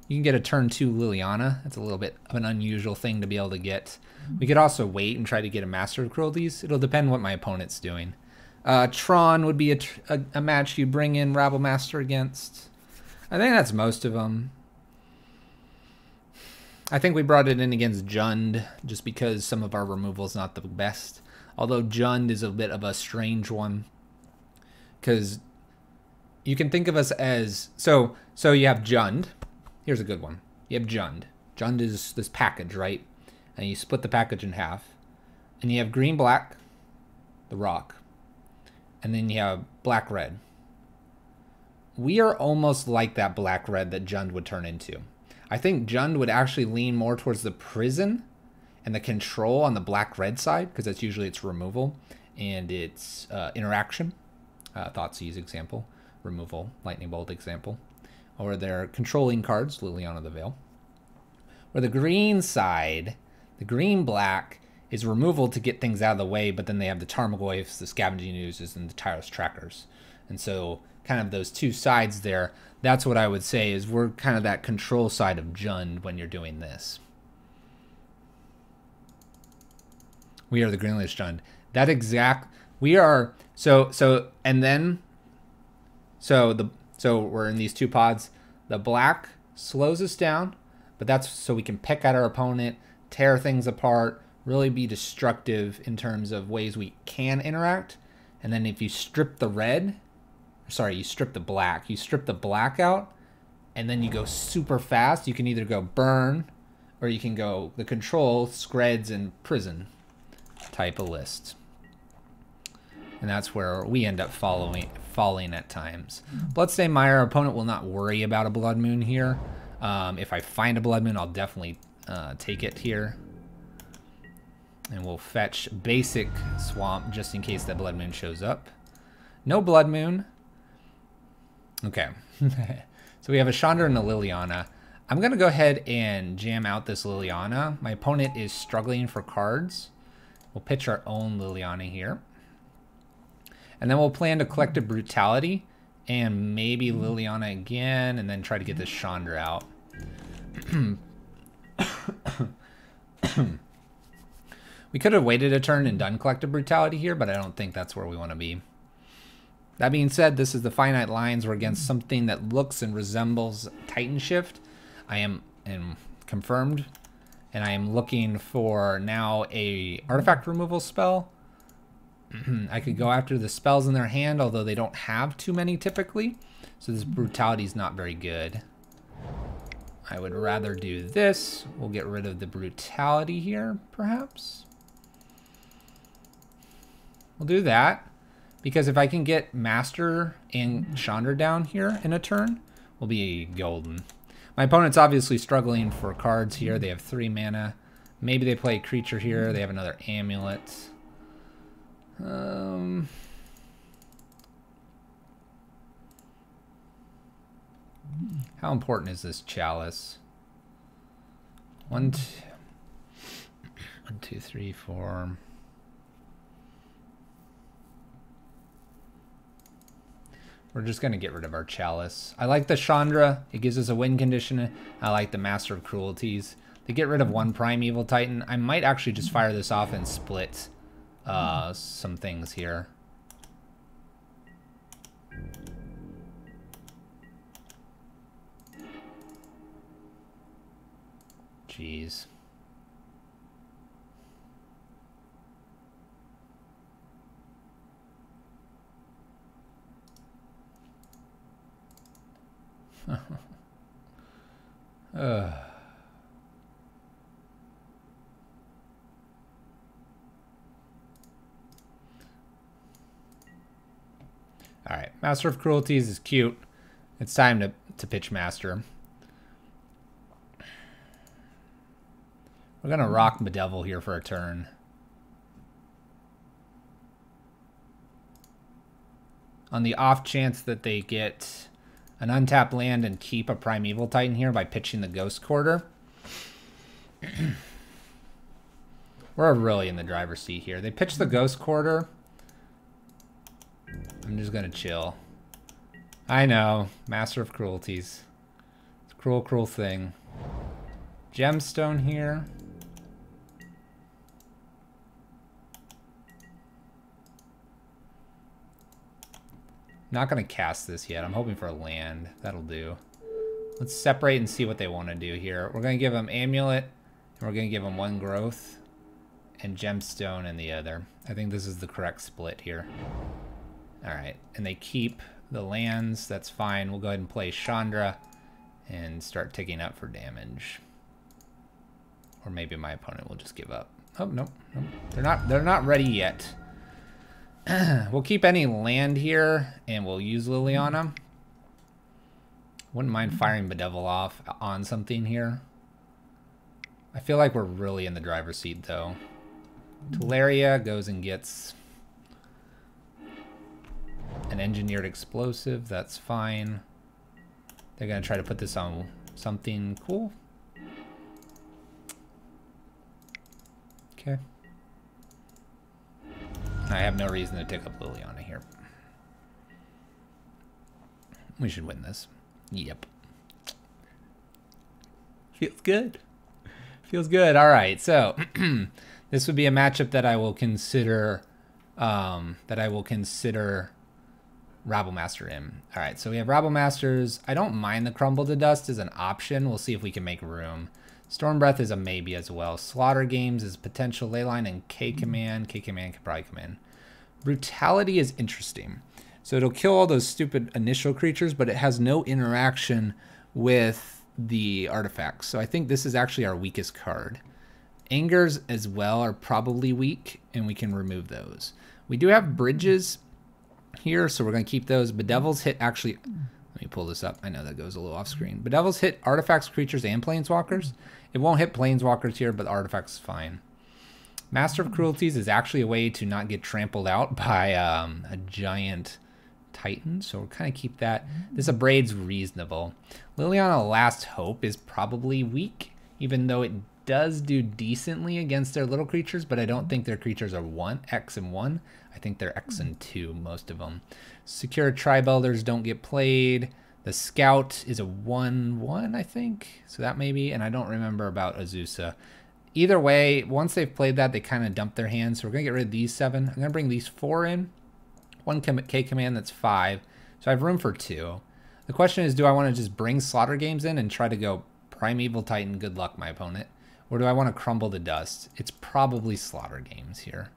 You can get a turn 2 Liliana. That's a little bit of an unusual thing to be able to get. We could also wait and try to get a Master of Cruelties. It'll depend what my opponent's doing. Tron would be a match you bring in Rabble Master against. I think that's most of them. I think we brought it in against Jund just because some of our removal is not the best. Although Jund is a bit of a strange one. Because you can think of us as... So you have Jund. Here's a good one. You have Jund. Jund is this package, right? And you split the package in half. And you have green-black, the rock. And then you have black-red. We are almost like that black-red that Jund would turn into. I think Jund would actually lean more towards the prison and the control on the black-red side, because that's usually its removal and its interaction. Thoughtseize example. Removal, lightning bolt example. Or their controlling cards, Liliana the Veil. Where the green side, the green-black, is removal to get things out of the way, but then they have the Tarmogoyfs, the Scavenging Oozes, and the Tireless Trackers. And so kind of those two sides there, that's what I would say is we're kind of that control side of Jund when you're doing this. We are the greenless Jund. That exact, we are, so we're in these two pods. The black slows us down, but that's so we can pick at our opponent, tear things apart, really be destructive in terms of ways we can interact. And then if you strip the red, sorry, you strip the black, out, and then you go super fast, you can either go burn, or you can go the control, Screds, and prison type of list. And that's where we end up falling at times. Bloodstained Mire, our opponent will not worry about a Blood Moon here. If I find a Blood Moon, I'll definitely take it here. And we'll fetch basic Swamp just in case that Blood Moon shows up. No Blood Moon. Okay. So we have a Chandra and a Liliana. I'm going to go ahead and jam out this Liliana. My opponent is struggling for cards. We'll pitch our own Liliana here. And then we'll plan to Collective Brutality and maybe Liliana again, and then try to get this Chandra out. We could have waited a turn and done Collective Brutality here, but I don't think that's where we want to be. That being said, this is the finite lines. We're against something that looks and resembles Titan Shift. I am confirmed, and I am looking for now a artifact removal spell. I could go after the spells in their hand, although they don't have too many typically. So this Brutality is not very good. I would rather do this. We'll get rid of the Brutality here, perhaps. We'll do that, because if I can get Master and Chandra down here in a turn, we'll be golden. My opponent's obviously struggling for cards here. They have 3 mana. Maybe they play a creature here. They have another Amulet. How important is this Chalice? 1, 2, 3, 4. We're just going to get rid of our Chalice. I like the Chandra. It gives us a win condition. I like the Master of Cruelties. To get rid of 1 Primeval Titan, I might actually just fire this off and split some things here. Jeez. All right, Master of Cruelties is cute. It's time to pitch Master. We're gonna rock Bedevil here for a turn. On the off chance that they get an untapped land and keep a Primeval Titan here by pitching the Ghost Quarter. We're really in the driver's seat here. They pitch the Ghost Quarter. I'm just gonna chill. I know, Master of Cruelties. It's a cruel, cruel thing. Gemstone here. Not gonna cast this yet. I'm hoping for a land. That'll do. Let's separate and see what they want to do here. We're gonna give them Amulet, and we're gonna give them 1 growth, and Gemstone in the other. I think this is the correct split here. All right, and they keep the lands. That's fine. We'll go ahead and play Chandra and start ticking up for damage. Or maybe my opponent will just give up. Oh no, no. They're not ready yet. We'll keep any land here, and we'll use Liliana. Wouldn't mind firing Bedevil off on something here. I feel like we're really in the driver's seat, though. Teleria goes and gets an Engineered Explosive. That's fine. They're going to try to put this on something cool. Okay. I have no reason to tick up Liliana here. We should win this. Yep. Feels good. Feels good. All right. So this would be a matchup that I will consider. Rabble Master in. All right. So we have Rabble Masters. I don't mind the Crumble to Dust as an option. We'll see if we can make room. Storm Breath is a maybe as well. Slaughter Games is potential Leyline, and K-Command. K-Command could probably come in. Brutality is interesting. So it'll kill all those stupid initial creatures, but it has no interaction with the artifacts. So I think this is actually our weakest card. Angers as well are probably weak, and we can remove those. We do have bridges here, so we're going to keep those. Bedevil's hit actually... Let me pull this up. I know that goes a little off screen. Bedevil's hit artifacts, creatures, and planeswalkers. It won't hit planeswalkers here, but artifacts is fine. Master of Cruelties is actually a way to not get trampled out by a giant Titan, so we'll kind of keep that. This Abrade's reasonable. Liliana Last Hope is probably weak, even though it does do decently against their little creatures, but I don't think their creatures are X and 1. I think they're X and 2, most of them. Secure Tri-Builders don't get played. The Scout is a 1/1, I think. So that may be, and I don't remember about Azusa. Either way, once they've played that, they kind of dump their hands. So we're going to get rid of these 7. I'm going to bring these 4 in. 1 K command, that's 5. So I have room for 2. The question is, do I want to just bring Slaughter Games in and try to go Primeval Titan, good luck, my opponent? Or do I want to crumble the dust? It's probably Slaughter Games here.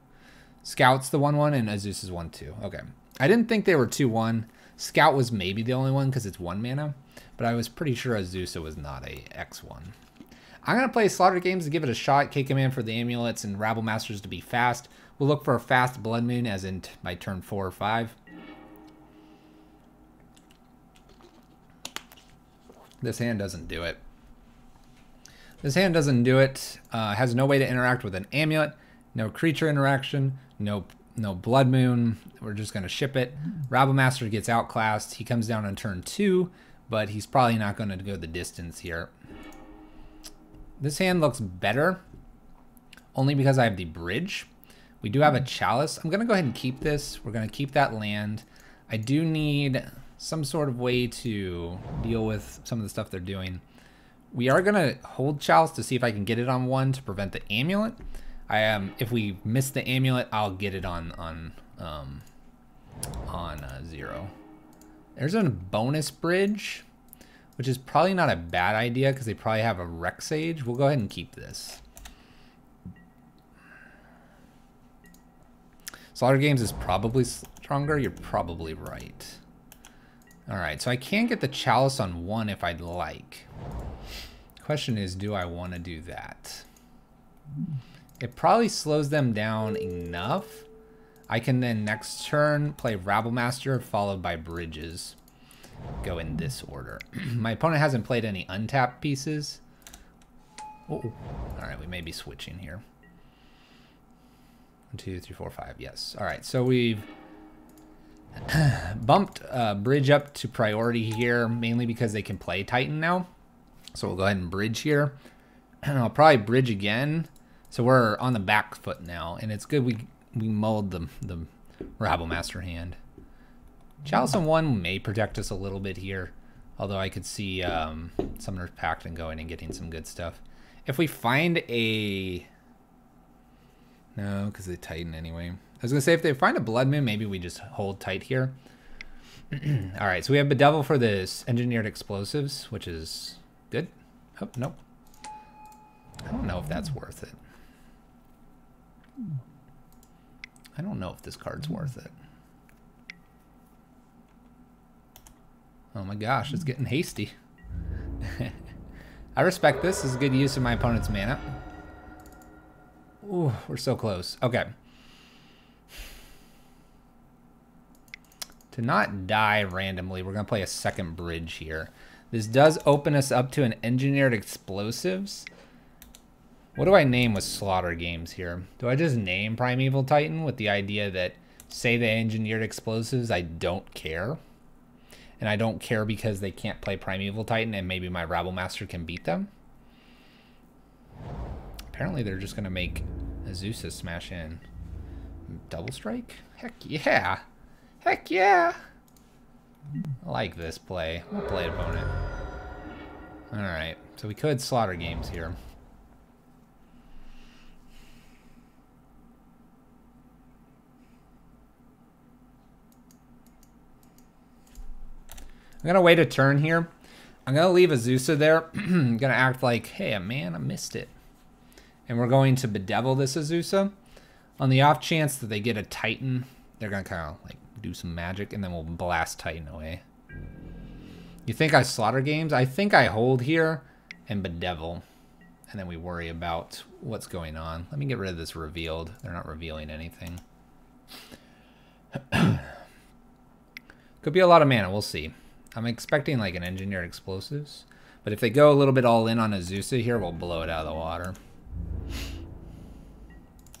Scout's the 1/1 and Azusa's 1/2. Okay. I didn't think they were 2/1. Scout was maybe the only one because it's 1 mana, but I was pretty sure Azusa was not a X1. I'm going to play Slaughter Games to give it a shot. K-Command for the Amulets and Rabble Masters to be fast. We'll look for a fast Blood Moon as in by turn 4 or 5. This hand doesn't do it. This hand doesn't do it. Has no way to interact with an Amulet. No creature interaction. No Blood Moon. We're just going to ship it. Rabble Master gets outclassed. He comes down on turn 2, but he's probably not going to go the distance here. This hand looks better, only because I have the bridge. We do have a Chalice. I'm going to go ahead and keep this. We're going to keep that land. I do need some sort of way to deal with some of the stuff they're doing. We are going to hold Chalice to see if I can get it on 1 to prevent the Amulet. If we miss the Amulet, I'll get it on 0. There's a bonus bridge, which is probably not a bad idea because they probably have a Rec Sage. We'll go ahead and keep this. Slaughter Games is probably stronger. You're probably right. All right, so I can get the Chalice on 1 if I'd like. Question is, do I want to do that? It probably slows them down enough. I can then next turn play Rabble Master followed by Bridges. Go in this order. My opponent hasn't played any untapped pieces. Oh, all right, we may be switching here. 1, 2, 3, 4, 5. Yes. All right, so we've bumped Bridge up to priority here, mainly because they can play Titan now. So we'll go ahead and Bridge here. And I'll probably Bridge again. So we're on the back foot now, and it's good we mulled the Rabble Master hand. Chalice on 1 may protect us a little bit here, although I could see Summoner's Pact and going and getting some good stuff. If we find a... No, because they Titan anyway. I was going to say, if they find a Blood Moon, maybe we just hold tight here. All right, so we have Bedevil for this Engineered Explosives, which is good. Oh, nope. I don't know if that's worth it. I don't know if this card's worth it. Oh my gosh, it's getting hasty. I respect this. This is good use of my opponent's mana. Ooh, we're so close. Okay. To not die randomly, we're going to play a second Bridge here. This does open us up to an Engineered Explosives. What do I name with Slaughter Games here? Do I just name Primeval Titan with the idea that, say they Engineered Explosives, I don't care? And I don't care because they can't play Primeval Titan and maybe my Rabble Master can beat them? Apparently they're just going to make Azusa smash in. Double Strike? Heck yeah! Heck yeah! I like this play. We'll play opponent. Alright, so we could Slaughter Games here. I'm going to wait a turn here. I'm going to leave Azusa there. I'm going to act like, hey, man, I missed it. And we're going to Bedevil this Azusa. On the off chance that they get a Titan, they're going to kind of like do some magic, and then we'll blast Titan away. You think I Slaughter Games? I think I hold here and Bedevil. And then we worry about what's going on. Let me get rid of this revealed. They're not revealing anything. Could be a lot of mana. We'll see. I'm expecting like an Engineered Explosives. But if they go a little bit all in on Azusa here, we'll blow it out of the water.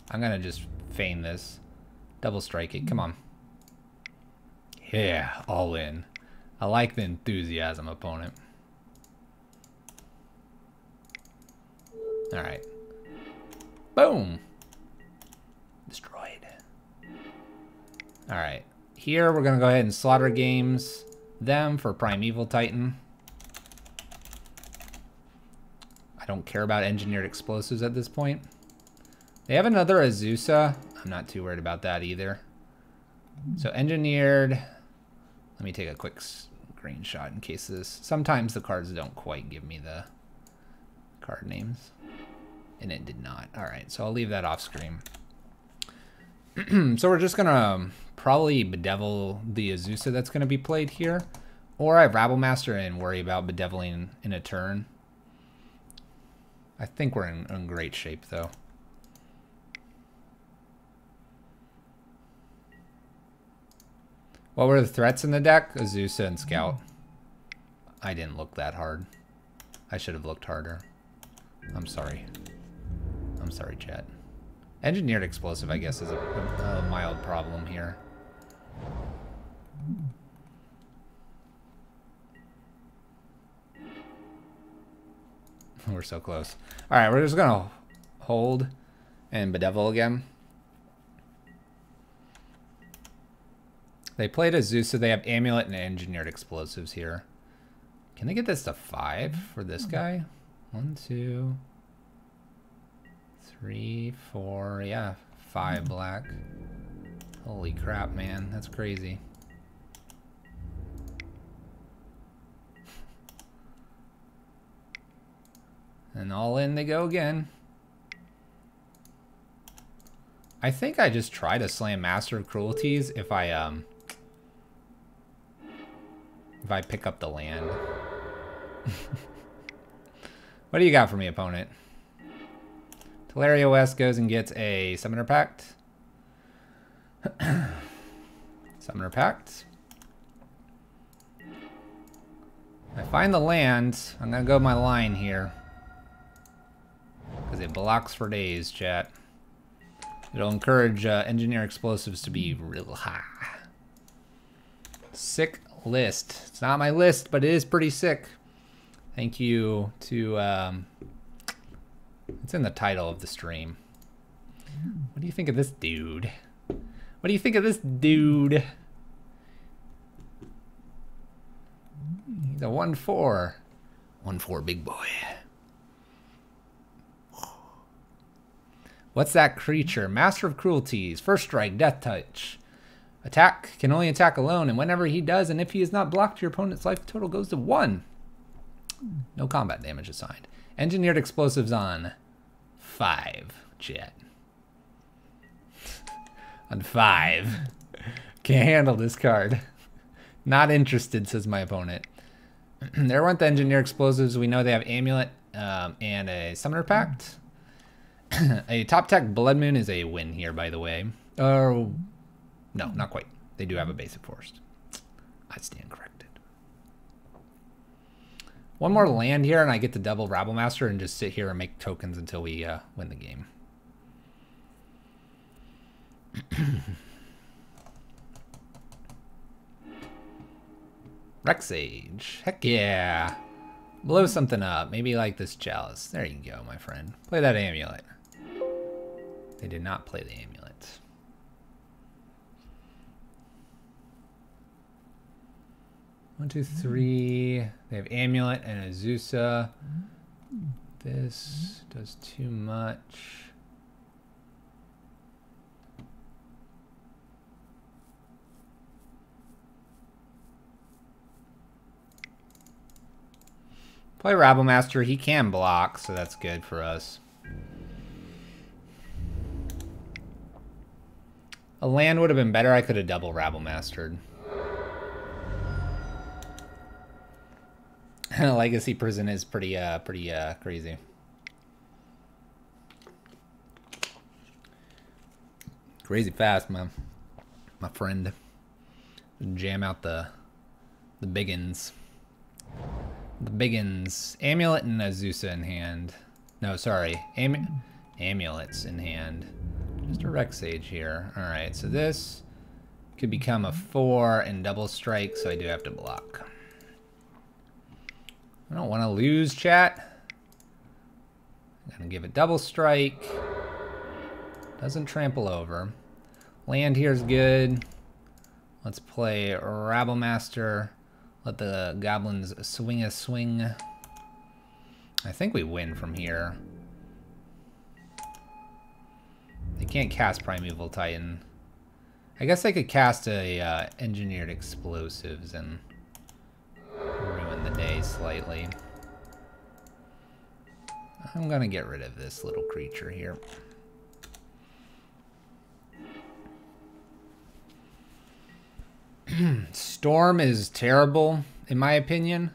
I'm going to just feign this. Double strike it. Come on. Yeah, all in. I like the enthusiasm, opponent. Alright. Boom! Destroyed. Alright. Here we're going to go ahead and slaughter games them for Primeval Titan. I don't care about engineered explosives at this point. They have another Azusa. I'm not too worried about that either. So engineered. Let me take a quick screenshot in case this. Sometimes the cards don't quite give me the card names. And it did not. Alright, so I'll leave that off screen. So we're just going to probably bedevil the Azusa that's going to be played here. Or I Rabblemaster and worry about bedeviling in a turn. I think we're in great shape, though. What were the threats in the deck? Azusa and Scout. I didn't look that hard. I should have looked harder. I'm sorry. I'm sorry, chat. Engineered explosive, I guess, is a mild problem here. We're so close. All right, we're just gonna hold and bedevil again. They played Azusa. They have Amulet and engineered explosives here. Can they get this to 5 for this guy? 1, 2, 3, 4. Yeah, 5 black. Holy crap, man. That's crazy. And all in they go again. I think I just try to slam Master of Cruelties if I pick up the land. What do you got for me, opponent? Teleria West goes and gets a Summoner Pact. Summoner Pact. I find the land. I'm gonna go my line here. Because it blocks for days, chat. It'll encourage engineer explosives to be real high. Sick list. It's not my list, but it is pretty sick. Thank you to... it's in the title of the stream. What do you think of this dude? What do you think of this dude? He's a 1/4. 1/4 big boy. What's that creature? Master of Cruelties. First strike, death touch. Attack, can only attack alone, and whenever he does, and if he is not blocked, your opponent's life total goes to 1. No combat damage assigned. Engineered explosives on 5, chat. On 5. Can't handle this card. Not interested, says my opponent. There went the engineered explosives. We know they have Amulet and a Summoner Pact. A top tech Blood Moon is a win here, by the way. Oh, no, not quite. They do have a basic forest. I stand corrected. One more land here, and I get to double Rabblemaster and just sit here and make tokens until we win the game. Rexage. Heck yeah. Blow something up. Maybe like this Chalice. There you go, my friend. Play that Amulet. They did not play the Amulet. One, two, three. They have Amulet and Azusa. This does too much. Play Rabblemaster. He can block, so that's good for us. A land would have been better. I could have double Rabblemastered. Legacy Prison is pretty crazy. Crazy fast, man. My friend. Jam out the biggins. The biggins. Amulet and Azusa in hand. No, sorry. Amulets in hand. Just a Rexage here. Alright, so this could become a 4 and double strike, so I do have to block. I don't want to lose, chat. Gonna give it double strike. Doesn't trample over. Land here is good. Let's play Rabblemaster. Let the goblins swing a swing. I think we win from here. They can't cast Primeval Titan. I guess they could cast a Engineered Explosives and ruin the day slightly. I'm gonna get rid of this little creature here. Storm is terrible, in my opinion.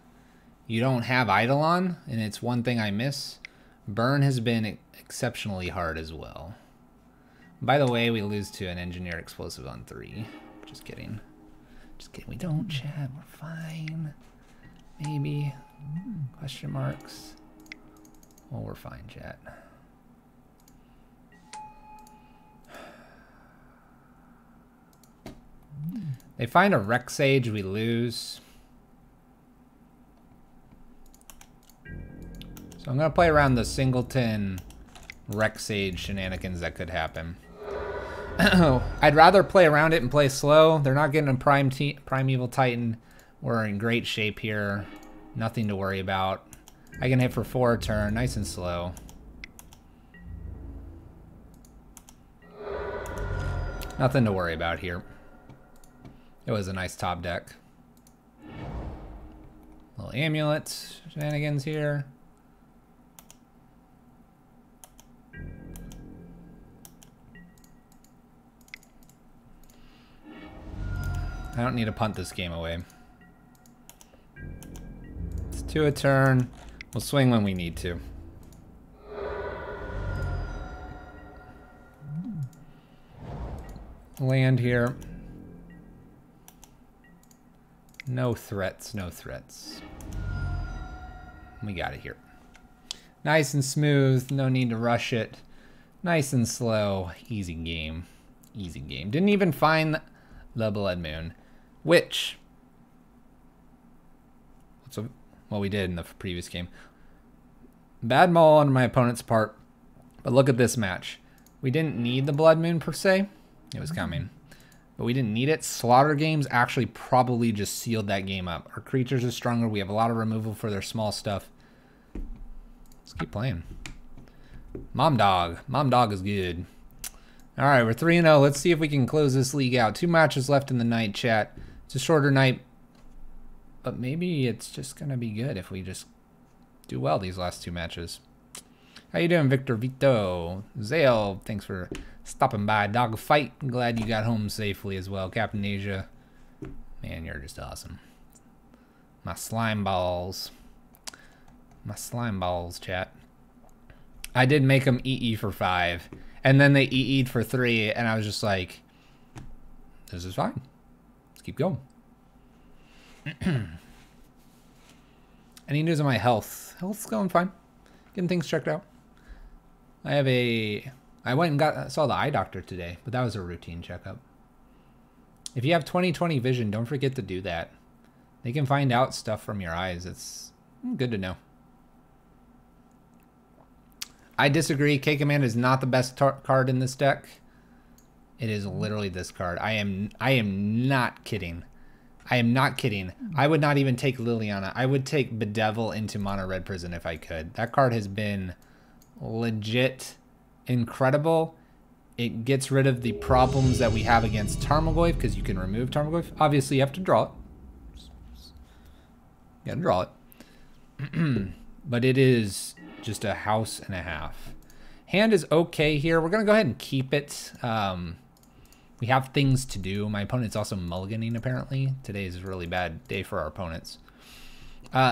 You don't have Eidolon, and it's one thing I miss. Burn has been exceptionally hard as well. By the way, we lose to an Engineered Explosive on 3. Just kidding. Just kidding. We don't, chat. We're fine. Maybe. Question marks. Well, we're fine, chat. They find a Rex Sage, we lose. So I'm going to play around the Singleton Rex Sage shenanigans that could happen. I'd rather play around it and play slow. They're not getting a Primeval Titan. We're in great shape here. Nothing to worry about. I can hit for 4 a turn, nice and slow. Nothing to worry about here. It was a nice top deck. Little Amulet shenanigans here. I don't need to punt this game away. It's 2 a turn. We'll swing when we need to. Land here. No threats, no threats. We got it here. Nice and smooth, no need to rush it. Nice and slow, easy game. Easy game. Didn't even find the Blood Moon, which, what we did in the previous game. Bad maul on my opponent's part, but look at this match. We didn't need the Blood Moon per se. It was coming, but we didn't need it. Slaughter games actually probably just sealed that game up. Our creatures are stronger. We have a lot of removal for their small stuff. Let's keep playing. Mom Dog. Mom Dog is good. All right, we're 3-0. Let's see if we can close this league out. 2 matches left in the night, chat. It's a shorter night, but maybe it's just going to be good if we just do well these last 2 matches. How you doing, Victor Vito? Zale, thanks for stopping by. Dog Fight, I'm glad you got home safely as well. Captain Asia, man, you're just awesome. My slime balls. My slime balls, chat. I did make them EE for 5, and then they EE'd for 3, and I was just like, this is fine. Let's keep going. Any news on my health? Health's going fine. Getting things checked out. I went and saw the eye doctor today, but that was a routine checkup. If you have 20/20 vision, don't forget to do that. They can find out stuff from your eyes. It's good to know. I disagree. K-Command is not the best card in this deck. It is literally this card. I am not kidding. I am not kidding. I would not even take Liliana. I would take Bedevil into Mono Red Prison if I could. That card has been legit incredible. It gets rid of the problems that we have against Tarmogoyf because you can remove Tarmogoyf. Obviously, you have to draw it. You gotta draw it. But it is just a house and a half. Hand is okay here. We're gonna go ahead and keep it. We have things to do. My opponent's also mulliganing, apparently. Today is a really bad day for our opponents.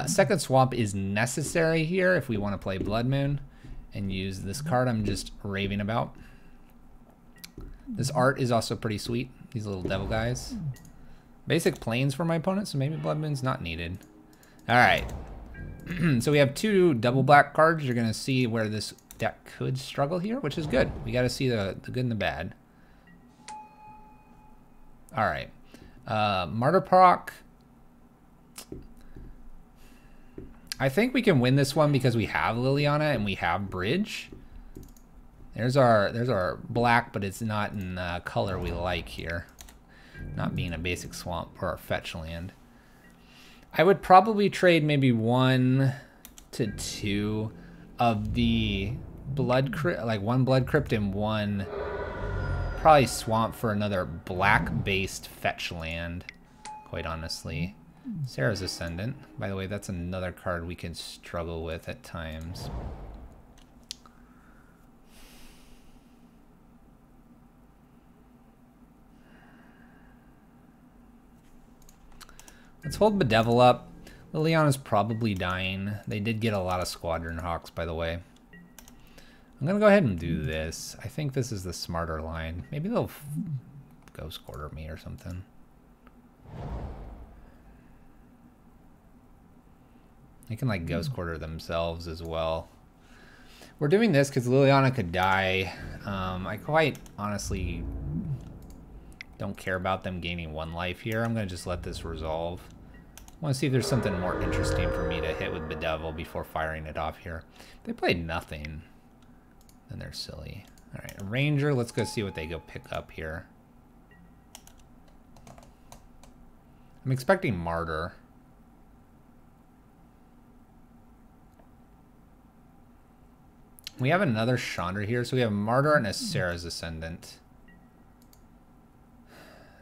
Second Swamp is necessary here if we want to play Blood Moon and use this card I'm just raving about. This art is also pretty sweet. These little devil guys. Basic planes for my opponent, so maybe Blood Moon's not needed. All right. So we have 2 double black cards. You're going to see where this deck could struggle here, which is good. We got to see the good and the bad. All right. Martyr Proc. I think we can win this one because we have Liliana and we have Bridge. There's our black, but it's not in the color we like here. Not being a basic swamp or a fetch land. I would probably trade maybe 1 to 2 of the blood crypt, like 1 blood crypt and 1 probably swamp for another black-based fetch land, quite honestly. Sarah's Ascendant. By the way, that's another card we can struggle with at times. Let's hold Bedevil up. Liliana's probably dying. They did get a lot of Squadron Hawks, by the way. I'm going to go ahead and do this. I think this is the smarter line. Maybe they'll Ghost Quarter me or something. They can like Ghost Quarter themselves as well. We're doing this because Liliana could die. I quite honestly don't care about them gaining 1 life here. I'm going to just let this resolve. I want to see if there's something more interesting for me to hit with Bedevil before firing it off here. If they played nothing, then they're silly. All right, Ranger, let's go see what they go pick up here. I'm expecting Martyr. We have another Chandra here, so we have Martyr and a Sarah's Ascendant.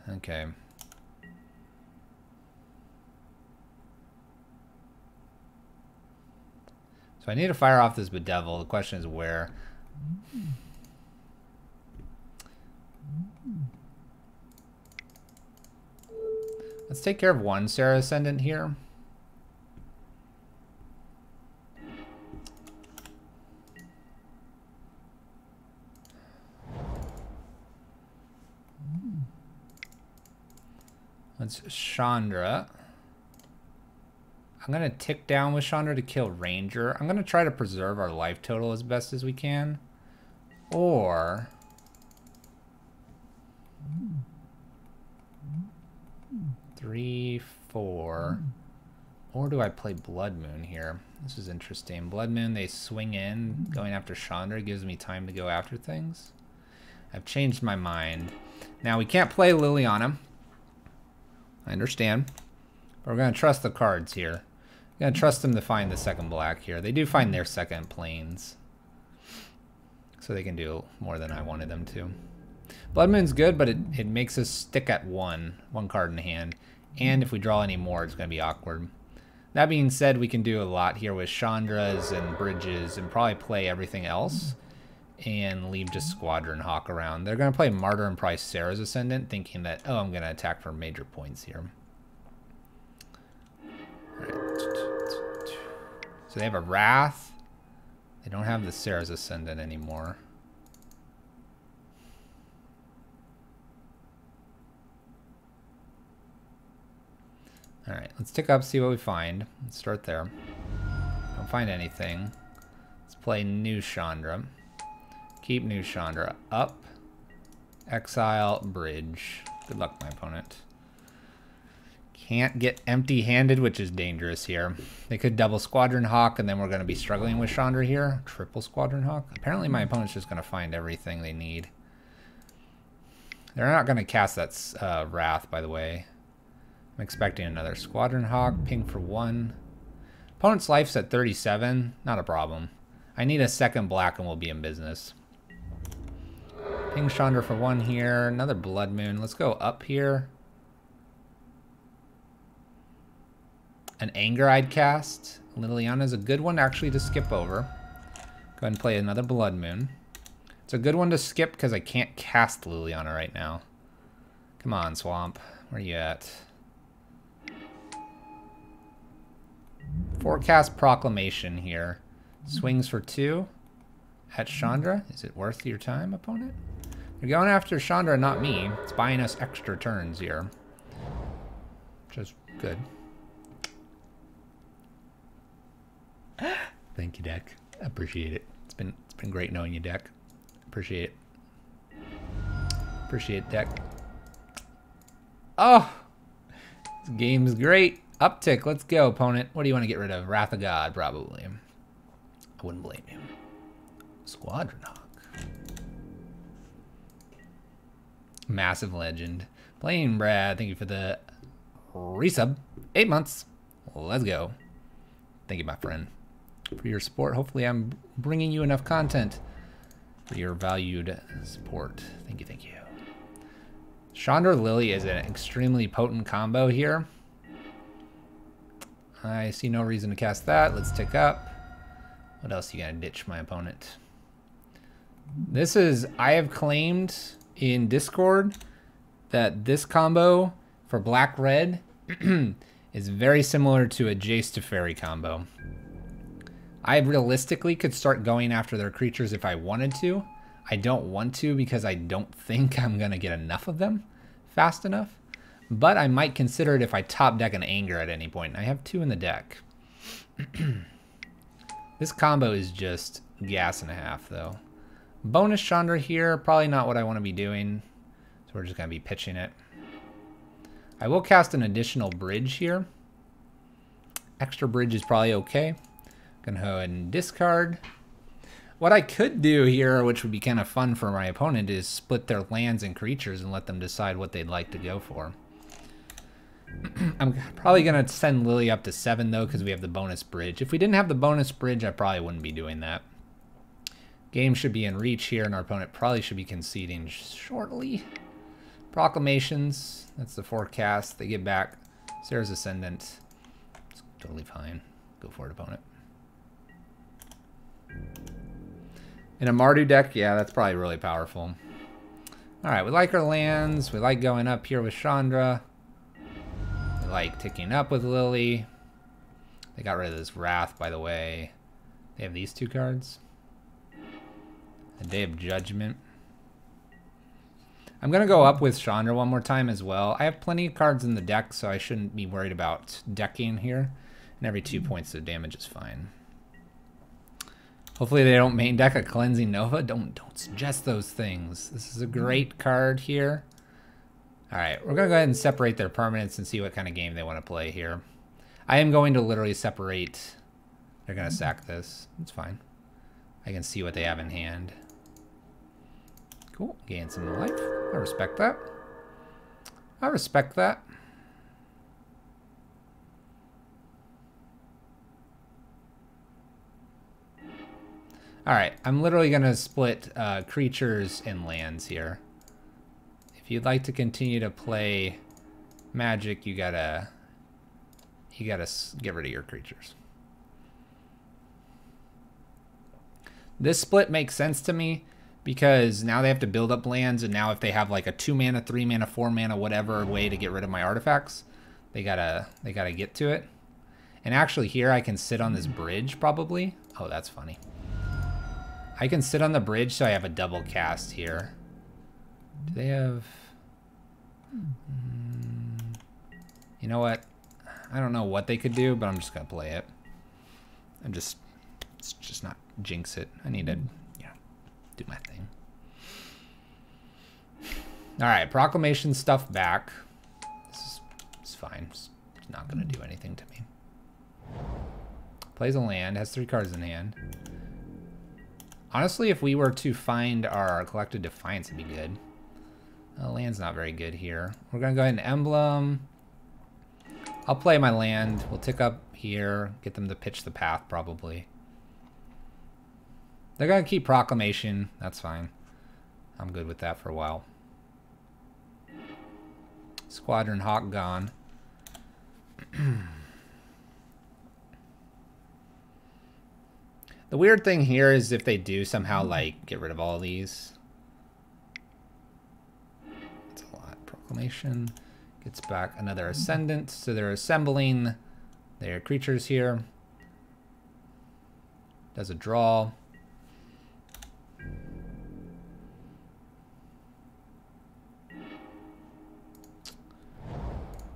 Okay. So I need to fire off this Bedevil. The question is where. Let's take care of 1 Sarah Ascendant here. Let's Chandra. I'm going to tick down with Chandra to kill Ranger. I'm going to try to preserve our life total as best as we can. Or 3, 4. Or do I play Blood Moon here? This is interesting. Blood Moon, they swing in. Going after Chandra gives me time to go after things. I've changed my mind. Now, we can't play Liliana. I understand. But we're going to trust the cards here. We're going to trust them to find the second black here. They do find their second planes. So they can do more than I wanted them to. Blood Moon's good, but it makes us stick at 1 card in hand. And if we draw any more, it's going to be awkward. That being said, we can do a lot here with Chandras and Bridges and probably play everything else. And leave just Squadron Hawk around. They're going to play Martyr and probably Sarah's Ascendant, thinking that, oh, I'm going to attack for major points here. All right. So they have a Wrath. They don't have the Sarah's Ascendant anymore. All right, let's tick up, see what we find. Let's start there. Don't find anything. Let's play New Chandra. Keep New Chandra up. Exile, Bridge. Good luck, my opponent. Can't get empty-handed, which is dangerous here. They could double Squadron Hawk, and then we're going to be struggling with Chandra here. Triple Squadron Hawk. Apparently my opponent's just going to find everything they need. They're not going to cast that Wrath, by the way. I'm expecting another Squadron Hawk. Ping for 1. Opponent's life's at 37. Not a problem. I need a second black and we'll be in business. Ping Chandra for 1 here. Another Blood Moon. Let's go up here. An Anger I'd cast. Liliana is a good one actually to skip over. Go ahead and play another Blood Moon. It's a good one to skip because I can't cast Liliana right now. Come on, Swamp. Where you at? Forecast Proclamation here. Swings for 2 at Chandra. Is it worth your time, opponent? You're going after Chandra, not me. It's buying us extra turns here. Which is good. Thank you, deck. Appreciate it. It's been great knowing you, deck. Appreciate it. Appreciate it, deck. Oh! This game's great. Uptick, let's go, opponent. What do you want to get rid of? Wrath of God, probably. I wouldn't blame you. Squadron Hawk. Massive legend. Plain Brad, thank you for the resub. 8 months. Let's go. Thank you, my friend, for your support. Hopefully I'm bringing you enough content for your valued support. Thank you, thank you. Chandra Lily is an extremely potent combo here. I see no reason to cast that. Let's tick up. What else are you gonna ditch my opponent? This is, I have claimed in Discord that this combo for black-red is very similar to a Jace to Fairy combo. I realistically could start going after their creatures if I wanted to. I don't want to because I don't think I'm gonna get enough of them fast enough. But I might consider it if I top deck an Anger at any point. I have 2 in the deck. This combo is just gas and a half though. Bonus Chandra here, probably not what I want to be doing. So we're just gonna be pitching it. I will cast an additional bridge here. Extra bridge is probably okay. Gonna go ahead and discard. What I could do here, which would be kind of fun for my opponent, is split their lands and creatures and let them decide what they'd like to go for. I'm probably gonna send Lily up to 7 though, because we have the bonus bridge. If we didn't have the bonus bridge, I probably wouldn't be doing that. Game should be in reach here, and our opponent probably should be conceding shortly. Proclamations, that's the forecast. They get back Sarah's Ascendant. It's totally fine. Go for it, opponent. In a Mardu deck, yeah, that's probably really powerful. Alright, we like our lands. We like going up here with Chandra. We like ticking up with Lily. They got rid of this Wrath, by the way. They have these 2 cards. A Day of Judgment. I'm going to go up with Chandra one more time as well. I have plenty of cards in the deck, so I shouldn't be worried about decking here. And every 2 points of damage is fine. Hopefully they don't main deck a Cleansing Nova. Don't suggest those things. This is a great card here. Alright, we're going to go ahead and separate their permanents and see what kind of game they want to play here. I am going to literally separate. They're going to sack this. It's fine. I can see what they have in hand. Cool. Gain some life. I respect that. I respect that. Alright, I'm literally going to split creatures and lands here. If you'd like to continue to play Magic, you gotta get rid of your creatures. This split makes sense to me because now they have to build up lands, and now if they have like a 2 mana, 3 mana, 4 mana, whatever way to get rid of my artifacts, they gotta get to it. And actually here I can sit on this bridge probably. Oh, that's funny. I can sit on the bridge so I have a double cast here. Do they have... You know what? I don't know what they could do, but I'm just gonna play it. Let's just not jinx it. I need to, you know, do my thing. Alright, Proclamation stuff back. This is fine. It's not gonna do anything to me. Plays a land, has 3 cards in hand. Honestly, if we were to find our Collected Defiance, it'd be good. Land's not very good here. We're gonna go ahead and Emblem. I'll play my land. We'll tick up here, get them to pitch the path probably. They're gonna keep Proclamation. That's fine. I'm good with that for a while. Squadron Hawk gone. The weird thing here is if they do somehow like get rid of all of these. That's a lot. Proclamation gets back another Ascendant, so they're assembling their creatures here. Does a draw.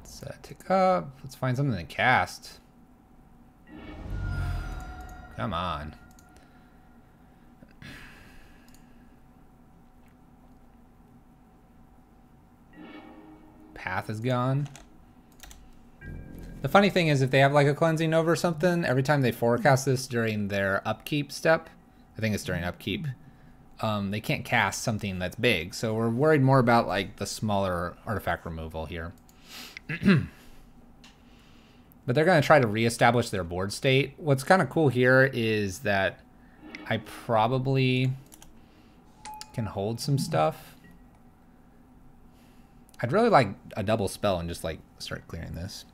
Let's tick up. Let's find something to cast. Come on. Path is gone. The funny thing is if they have like a Cleansing Nova or something, every time they forecast this during their upkeep step, I think it's during upkeep, they can't cast something that's big. So we're worried more about like the smaller artifact removal here. But they're going to try to reestablish their board state. What's kind of cool here is that I probably can hold some stuff. I'd really like a double spell and just like start clearing this.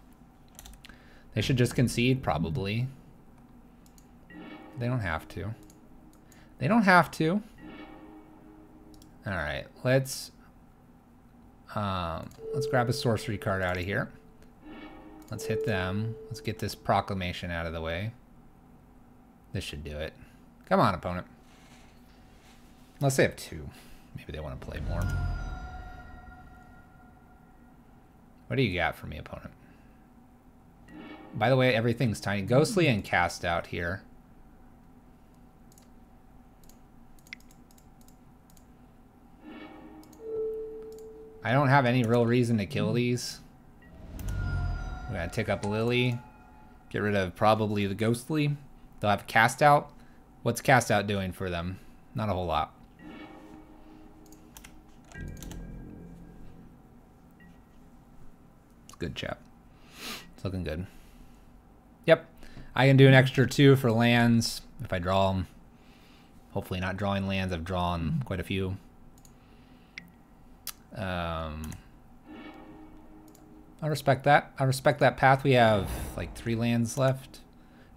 They should just concede, probably. They don't have to. They don't have to. All right, let's grab a sorcery card out of here. Let's hit them. Let's get this proclamation out of the way. This should do it. Come on, opponent. Unless they have two. Maybe they want to play more. What do you got for me, opponent? By the way, everything's tiny. Ghostly and cast out here. I don't have any real reason to kill these. We're gonna tick up Lily. Get rid of probably the Ghostly. They'll have cast out. What's cast out doing for them? Not a whole lot. It's good, chap. It's looking good. Yep. I can do an extra 2 for lands if I draw them. Hopefully not drawing lands. I've drawn quite a few. I respect that. I respect that path. We have like 3 lands left.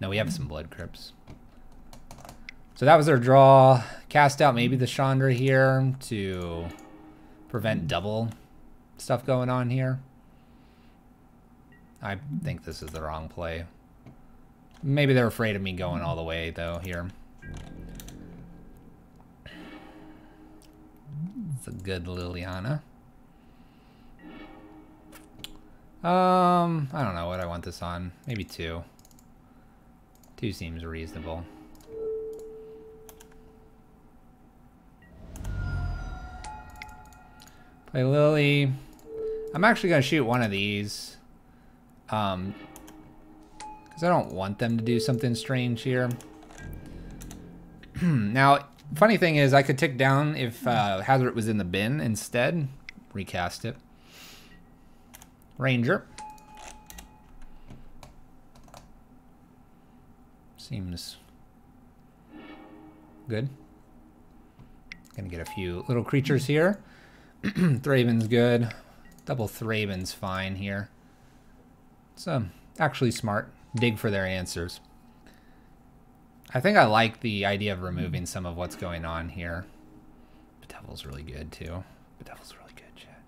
No, we have some Blood Crypts. So that was their draw. Cast out maybe the Chandra here to prevent double stuff going on here. I think this is the wrong play. Maybe they're afraid of me going all the way though here. It's a good Liliana. I don't know what I want this on. Maybe 2. 2 seems reasonable. Play Lily. I'm actually going to shoot one of these. Because I don't want them to do something strange here. Now, funny thing is I could tick down if Hazard was in the bin instead. Recast it. Ranger. Seems good. Gonna get a few little creatures here. Thraben's good. Double Thraben's fine here. It's actually smart. Dig for their answers. I think I like the idea of removing some of what's going on here. Bedevil's really good too. Bedevil's really good, chat.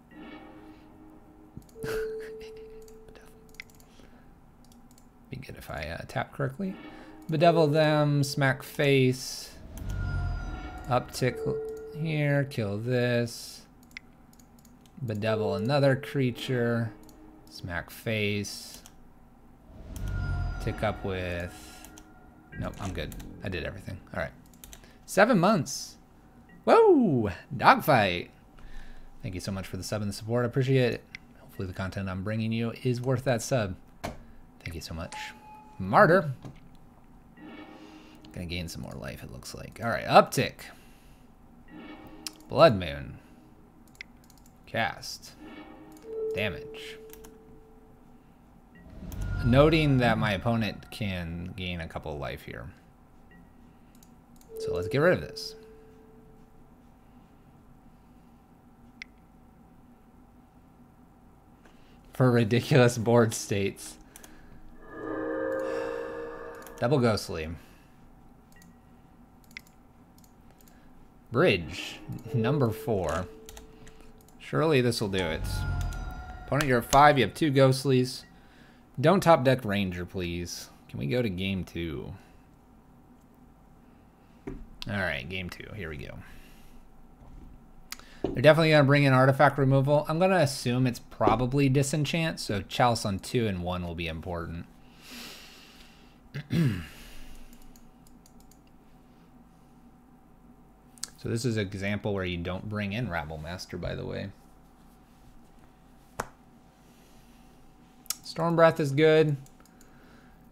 Be good if I tap correctly. Bedevil them, smack face. Uptick here, kill this. Bedevil another creature. Smack face. Tick up with... Nope, I'm good. I did everything. All right. 7 months. Whoa! Dogfight. Thank you so much for the sub and the support. I appreciate it. Hopefully the content I'm bringing you is worth that sub. Thank you so much. Martyr. Gonna gain some more life, it looks like. All right, uptick. Blood Moon. Cast. Damage. Noting that my opponent can gain a couple of life here. So let's get rid of this. For ridiculous board states. Double Ghostly. Bridge. Number 4. Surely this will do it. Opponent, you're at 5. You have 2 Ghostlies. Don't top deck Ranger, please. Can we go to game 2? Alright, game 2. Here we go. They're definitely going to bring in artifact removal. I'm going to assume it's probably disenchant, so Chalice on 2 and 1 will be important. So this is an example where you don't bring in Rabble Master, by the way. Storm Breath is good.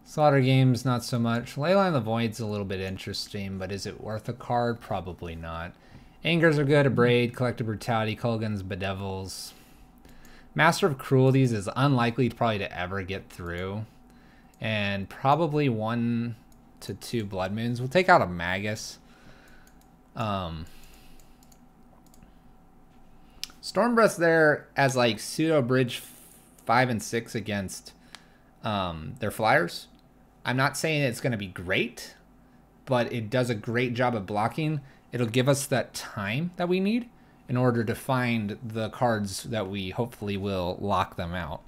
Slaughter Games, not so much. Leyline the Void's a little bit interesting, but is it worth a card? Probably not. Angers are good. Abrade, Collective Brutality, Kulgan's Bedevils. Master of Cruelties is unlikely probably to ever get through. And probably 1 to 2 Blood Moons. We'll take out a Magus. Storm Breath's there as like pseudo bridge 5 and 6 against their flyers. I'm not saying it's going to be great, but it does a great job of blocking. It'll give us that time that we need in order to find the cards that we hopefully will lock them out.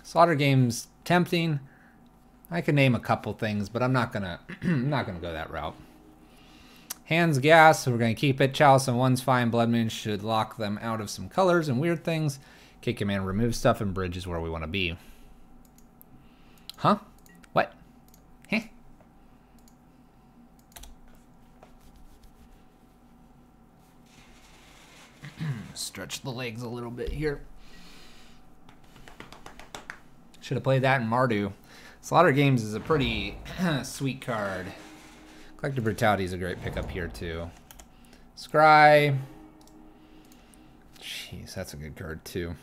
Slaughter Games, tempting. I can name a couple things, but I'm not gonna go that route. Hands gas, so we're gonna keep it. Chalice and One's fine. Blood Moon should lock them out of some colors and weird things. Kick Command, remove stuff, and Bridge is where we want to be. Huh? What? Heh? Stretch the legs a little bit here. Should have played that in Mardu. Slaughter Games is a pretty sweet card. Collective Brutality is a great pickup here too. Scry. Jeez, that's a good card too.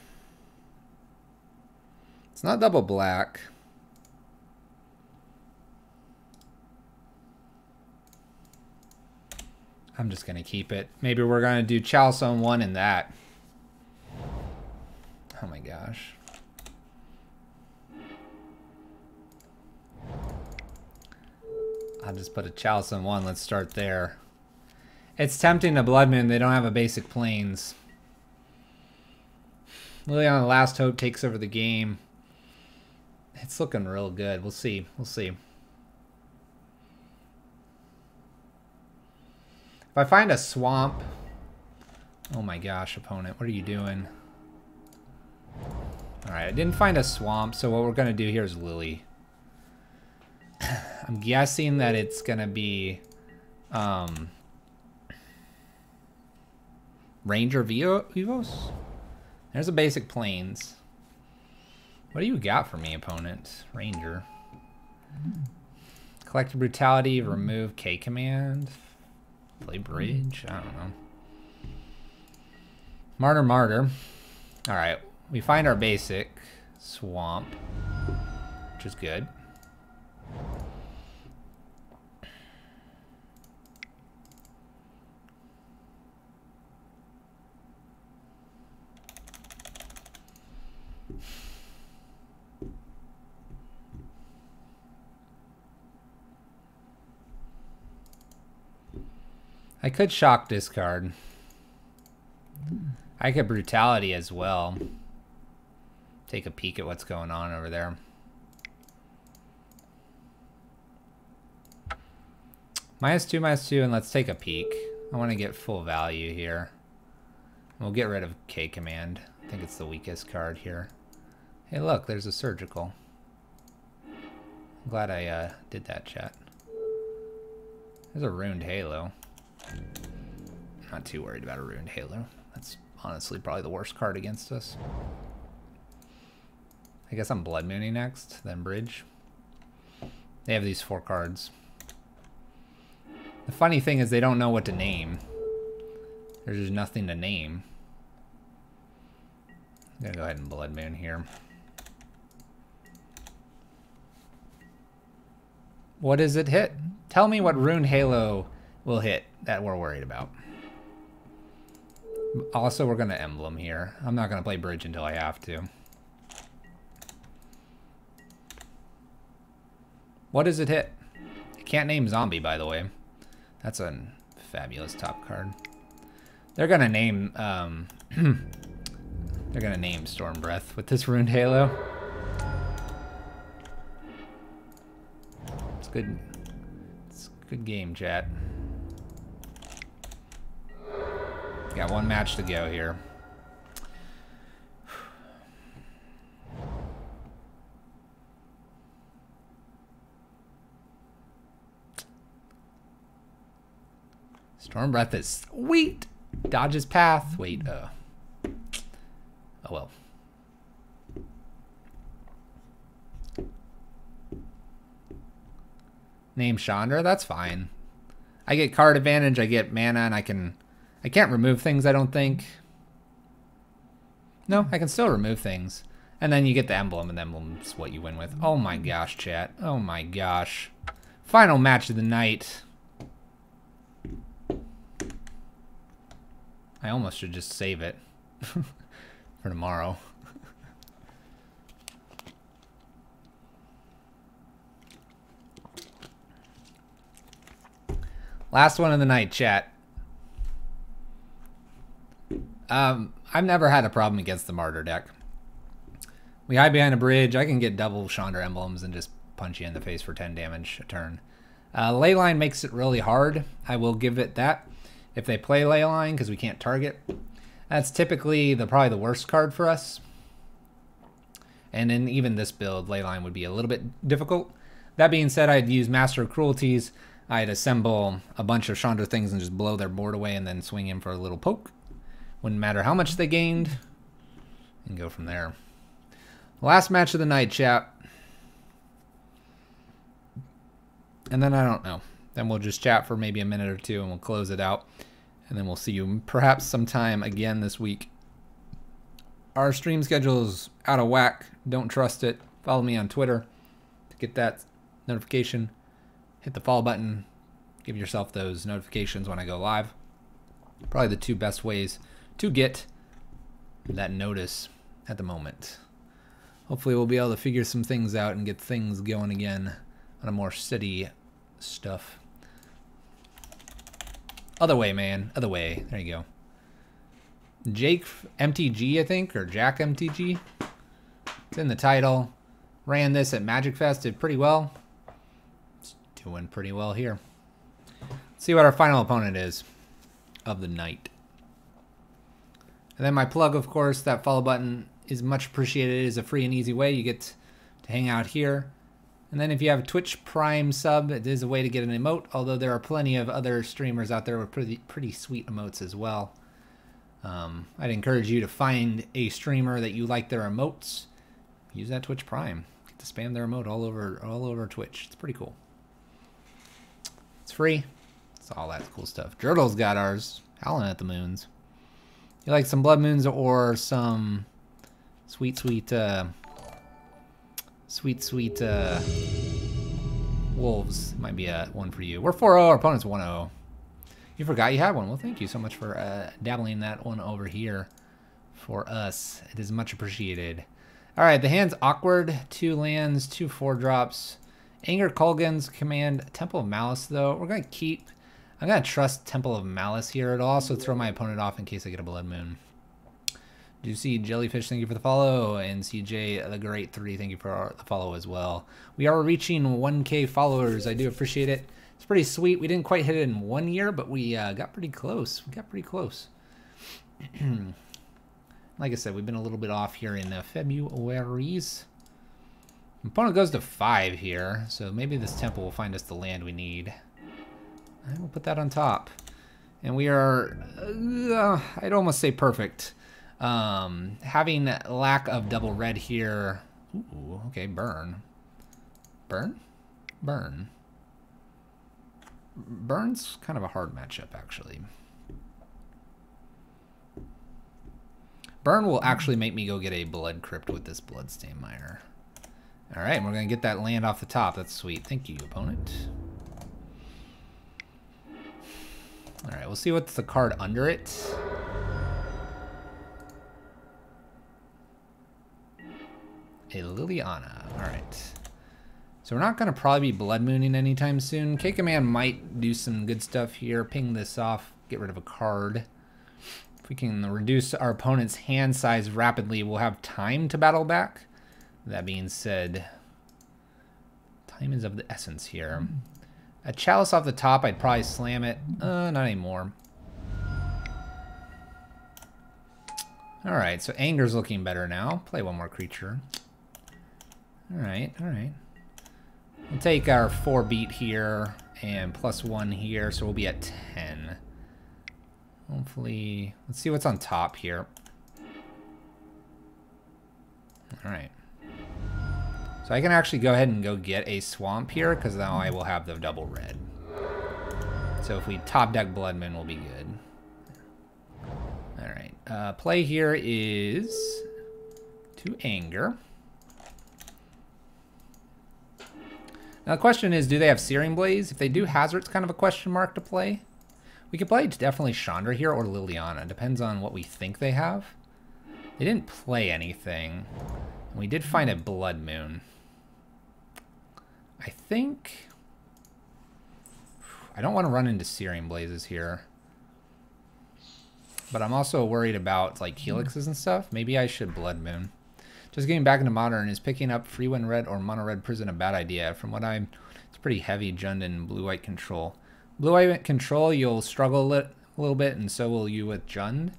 It's not double black. I'm just going to keep it. Maybe we're going to do Chalice on 1 and that. Oh my gosh. I'll just put a Chalice on 1. Let's start there. It's tempting to Blood Moon. They don't have a basic plains. Liliana Last Hope takes over the game. It's looking real good. We'll see. We'll see. If I find a swamp... Oh my gosh, opponent. What are you doing? Alright, I didn't find a swamp, so what we're going to do here is Lily. I'm guessing that it's going to be... Ranger Vivos? There's a basic plains. What do you got for me, opponent? Ranger. Collective Brutality, remove K Command. Play Bridge? I don't know. Martyr. Alright, we find our basic swamp, which is good. I could shock discard. I could Brutality as well. Take a peek at what's going on over there. -2/-2, and let's take a peek. I want to get full value here. We'll get rid of K Command. I think it's the weakest card here. Hey look, there's a Surgical. I'm glad I did that, chat. There's a Ruined Halo. Not too worried about a Ruined Halo. That's honestly probably the worst card against us. I guess I'm Blood Mooning next, then Bridge. They have these 4 cards. The funny thing is they don't know what to name. There's just nothing to name. I'm gonna go ahead and Blood Moon here. What does it hit? Tell me what Ruined Halo will hit that we're worried about. Also, we're going to Emblem here. I'm not going to play Bridge until I have to. What does it hit? I can't name Zombie, by the way. That's a fabulous top card. They're going to name... they're going to name Storm Breath with this Ruined Halo. It's good. It's a good game, chat. Got 1 match to go here. Storm Breath is sweet. Dodge his path. Wait, oh well. Name Chandra, that's fine. I get card advantage, I get mana, and I can't remove things, I don't think. No, I can still remove things. And then you get the emblem, and the emblem's what you win with. Oh my gosh, chat. Oh my gosh. Final match of the night. I almost should just save it for tomorrow. Last one of the night, chat. I've never had a problem against the Martyr deck. We hide behind a bridge. I can get double Chandra emblems and just punch you in the face for 10 damage a turn. Leyline makes it really hard. I will give it that. If they play Leyline, because we can't target, that's typically probably the worst card for us. And in even this build, Leyline would be a little bit difficult. That being said, I'd use Master of Cruelties. I'd assemble a bunch of Chandra things and just blow their board away and then swing in for a little poke. Wouldn't matter how much they gained. And go from there. Last match of the night, chat. And then I don't know. Then we'll just chat for maybe a minute or two and we'll close it out. And then we'll see you perhaps sometime again this week. Our stream schedule is out of whack. Don't trust it. Follow me on Twitter to get that notification. Hit the follow button. Give yourself those notifications when I go live. Probably the two best ways to get that notice at the moment. Hopefully we'll be able to figure some things out and get things going again on a more steady stuff. Other way, man. Other way. There you go. JakesMTG, I think, or JakesMTG. It's in the title. Ran this at MagicFest. Did pretty well. It's doing pretty well here. Let's see what our final opponent is of the night. And then my plug, of course, that follow button is much appreciated. It is a free and easy way. You get to hang out here. And then if you have a Twitch Prime sub, it is a way to get an emote, although there are plenty of other streamers out there with pretty sweet emotes as well. I'd encourage you to find a streamer that you like their emotes. Use that Twitch Prime. Get to spam their emote all over Twitch. It's pretty cool. It's free. It's all that cool stuff. Jurtle's got ours. Howling at the Moons. You like some Blood Moons or some sweet wolves? Might be a one for you. We're 4-0. Our opponent's 1-0. You forgot you had one. Well, thank you so much for dabbling that one over here for us. It is much appreciated. All right, the hand's awkward. 2 lands, 2 4-drops. Anger Kolgan's command Temple of Malice, though. We're going to keep... I'm going to trust Temple of Malice here. It'll also throw my opponent off in case I get a Blood Moon. Do you see Jellyfish? Thank you for the follow. And CJ, the Great 3, thank you for the follow as well. We are reaching 1K followers. I do appreciate it. It's pretty sweet. We didn't quite hit it in 1 year, but we got pretty close. We got pretty close. Like I said, we've been a little bit off here in February's. Opponent goes to 5 here, so maybe this temple will find us the land we need. I will put that on top. And we are, I'd almost say perfect. Having lack of double red here. Ooh, okay, burn. Burn? Burn. Burn's kind of a hard matchup, actually. Burn will actually make me go get a Blood Crypt with this Bloodstain Miner. Alright, we're going to get that land off the top. That's sweet. Thank you, opponent. Alright, we'll see what's the card under it. A Liliana. Alright. So we're not going to probably be Blood Mooning anytime soon. K-Command might do some good stuff here. Ping this off. Get rid of a card. If we can reduce our opponent's hand size rapidly, we'll have time to battle back. That being said, time is of the essence here. A Chalice off the top, I'd probably slam it. Not anymore. Alright, so Anger's looking better now. Play one more creature. Alright, alright. We'll take our 4 beat here and +1 here, so we'll be at 10. We'll Hopefully, let's see what's on top here. All right. So I can actually go ahead and go get a swamp here because now I will have the double red. So if we top deck Blood Moon, we'll be good. All right. Play here is to anger. Now the question is, do they have Searing Blaze? If they do, Hazard's kind of a question mark to play. We could play definitely Chandra here or Liliana. Depends on what we think they have. They didn't play anything. And we did find a Blood Moon. I think... I don't want to run into Searing Blazes here. But I'm also worried about like helixes and stuff. Maybe I should Blood Moon. Just getting back into Modern, is picking up Free Win Red or Mono Red Prison a bad idea? From what it's pretty heavy Jund and Blue-White Control. Blue-White Control, you'll struggle a little bit, and so will you with Jund.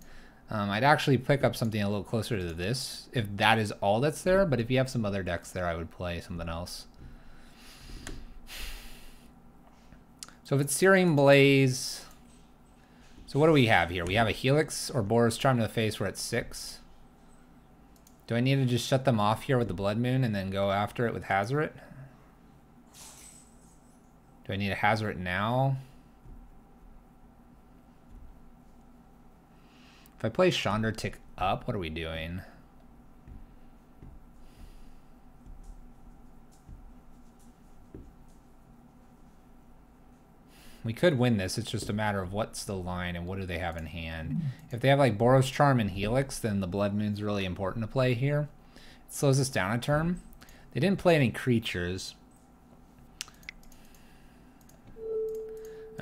I'd actually pick up something a little closer to this, if that is all that's there, but if you have some other decks there, I would play something else. So if it's Searing Blaze... So what do we have here? We have a Helix or Boros Charm to the face. We're at 6. Do I need to just shut them off here with the Blood Moon and then go after it with Hazoret? Do I need a Hazoret now? If I play Chandra tick up, what are we doing? We could win this. It's just a matter of what's the line and what do they have in hand. If they have like Boros Charm and Helix, then the Blood Moon's really important to play here. It slows us down a turn. They didn't play any creatures.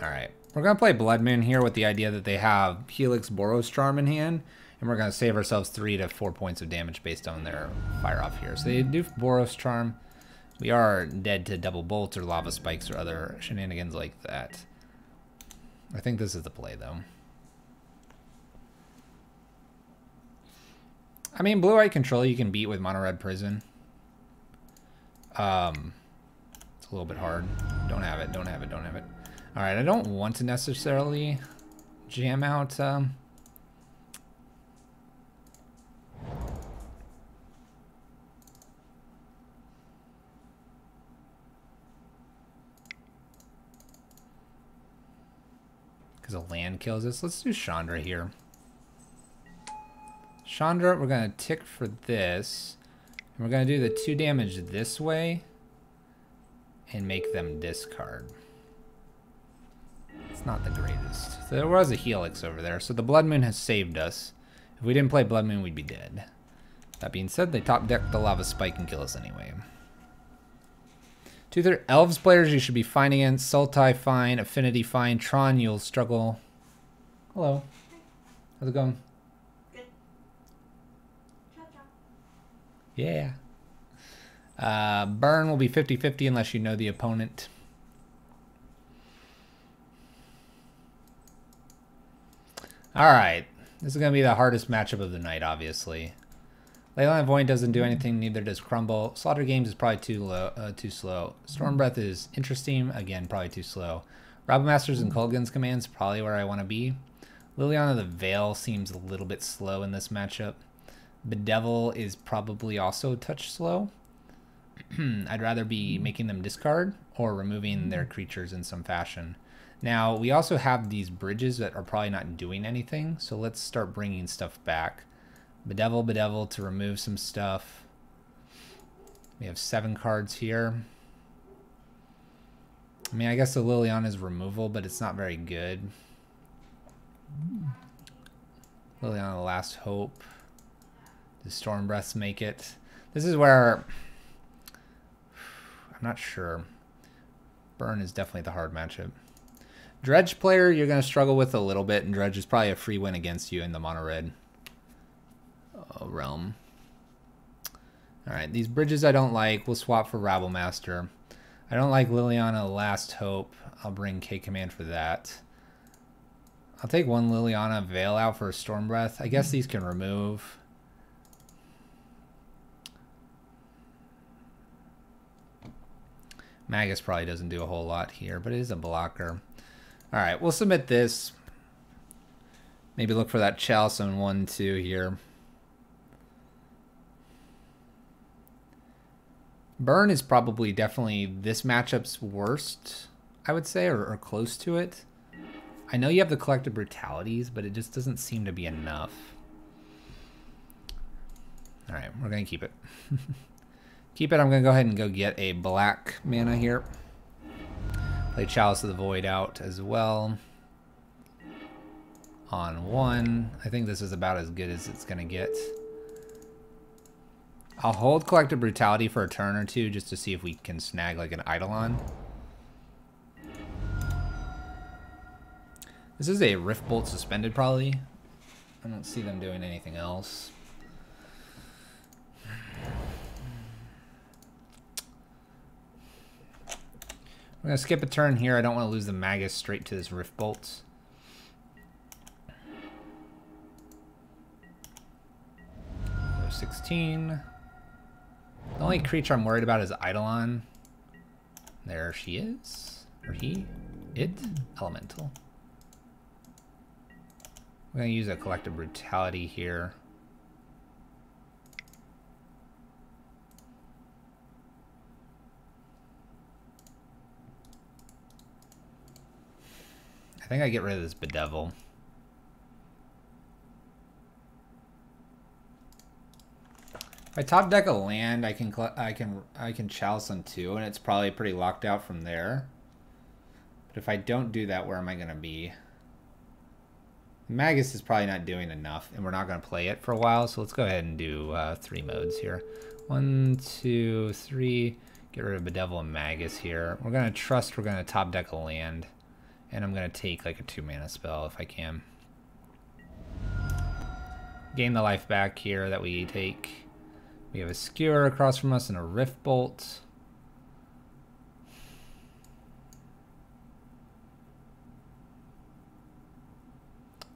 Alright. We're going to play Blood Moon here with the idea that they have Helix Boros Charm in hand. And we're going to save ourselves 3 to 4 points of damage based on their fire off here. So they do Boros Charm. We are dead to double bolts or lava spikes or other shenanigans like that. I think this is the play, though. I mean, Blue-White Control you can beat with Mono Red Prison. It's a little bit hard. Don't have it, don't have it, don't have it. Alright, I don't want to necessarily jam out... because a land kills us. Let's do Chandra here. Chandra, we're going to tick for this. And we're going to do the 2 damage this way. And make them discard. It's not the greatest. So there was a Helix over there. So the Blood Moon has saved us. If we didn't play Blood Moon, we'd be dead. That being said, they top deck the Lava Spike and kill us anyway. 2 Elves players you should be fine against. Sultai fine, Affinity fine, Tron you'll struggle. Hello. How's it going? Good. Chop chop. Yeah. Burn will be 50-50 unless you know the opponent. Alright. This is going to be the hardest matchup of the night, obviously. Leyline Void doesn't do anything, neither does Crumble. Slaughter Games is probably too slow. Storm Breath is interesting, again, probably too slow. Rabblemaster's and Kulgan's commands probably where I want to be. Liliana the Veil seems a little bit slow in this matchup. Bedevil is probably also a touch slow. I'd rather be making them discard or removing their creatures in some fashion. Now, we also have these bridges that are probably not doing anything, so let's start bringing stuff back. Bedevil to remove some stuff. We have 7 cards here. I mean, I guess the Liliana is removal, but it's not very good. Liliana, Last Hope. The Storm Breaths make it. This is where... I'm not sure. Burn is definitely the hard matchup. Dredge player, you're going to struggle with a little bit, and Dredge is probably a free win against you in the mono red realm. Alright, these bridges I don't like. We'll swap for Rabblemaster. I don't like Liliana Last Hope. I'll bring K-Command for that. I'll take 1 Liliana Veil out for a Storm Breath. I guess these can remove. Magus probably doesn't do a whole lot here, but it is a blocker. Alright, we'll submit this. Maybe look for that Chalice on 1-2 here. Burn is probably definitely this matchup's worst, I would say, or close to it. I know you have the collective brutalities, but it just doesn't seem to be enough. All right, we're gonna keep it. Keep it. I'm gonna go ahead and go get a black mana here. Play Chalice of the Void out as well. On 1. I think this is about as good as it's gonna get. I'll hold Collective Brutality for a turn or two just to see if we can snag like an Eidolon. This is a Rift Bolt suspended probably. I don't see them doing anything else. We're gonna skip a turn here. I don't want to lose the Magus straight to this Rift Bolt. Go 16. The only creature I'm worried about is Eidolon. There she is. Or he. It. Elemental. We're going to use a Collective Brutality here. I think I get rid of this Bedevil. If I top deck a land, I can Chalice on 2, and it's probably pretty locked out from there. But if I don't do that, where am I going to be? Magus is probably not doing enough, and we're not going to play it for a while, so let's go ahead and do 3 modes here. 1, 2, 3. Get rid of Bedevil and Magus here. We're going to trust we're going to top deck a land, and I'm going to take like a 2-mana spell if I can. Gain the life back here that we take. We have a Skewer across from us and a Rift Bolt.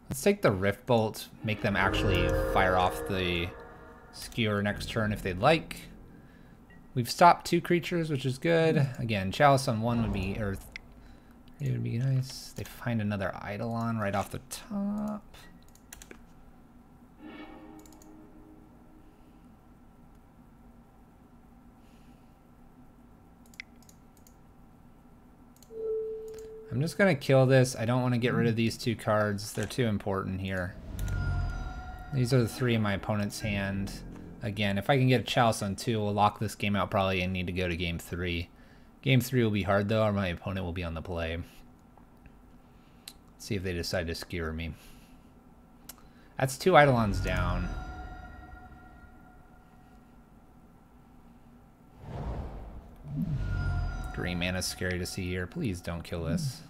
Let's take the Rift Bolt, make them actually fire off the Skewer next turn if they'd like. We've stopped 2 creatures, which is good. Again, Chalice on 1 would be, or 3 would be nice. They find another Eidolon right off the top. I'm just going to kill this. I don't want to get rid of these 2 cards. They're too important here. These are the 3 in my opponent's hand. Again, if I can get a Chalice on 2, we'll lock this game out probably and need to go to game 3. Game 3 will be hard though, or my opponent will be on the play. Let's see if they decide to skewer me. That's 2 Eidolons down. Green mana's scary to see here. Please don't kill this.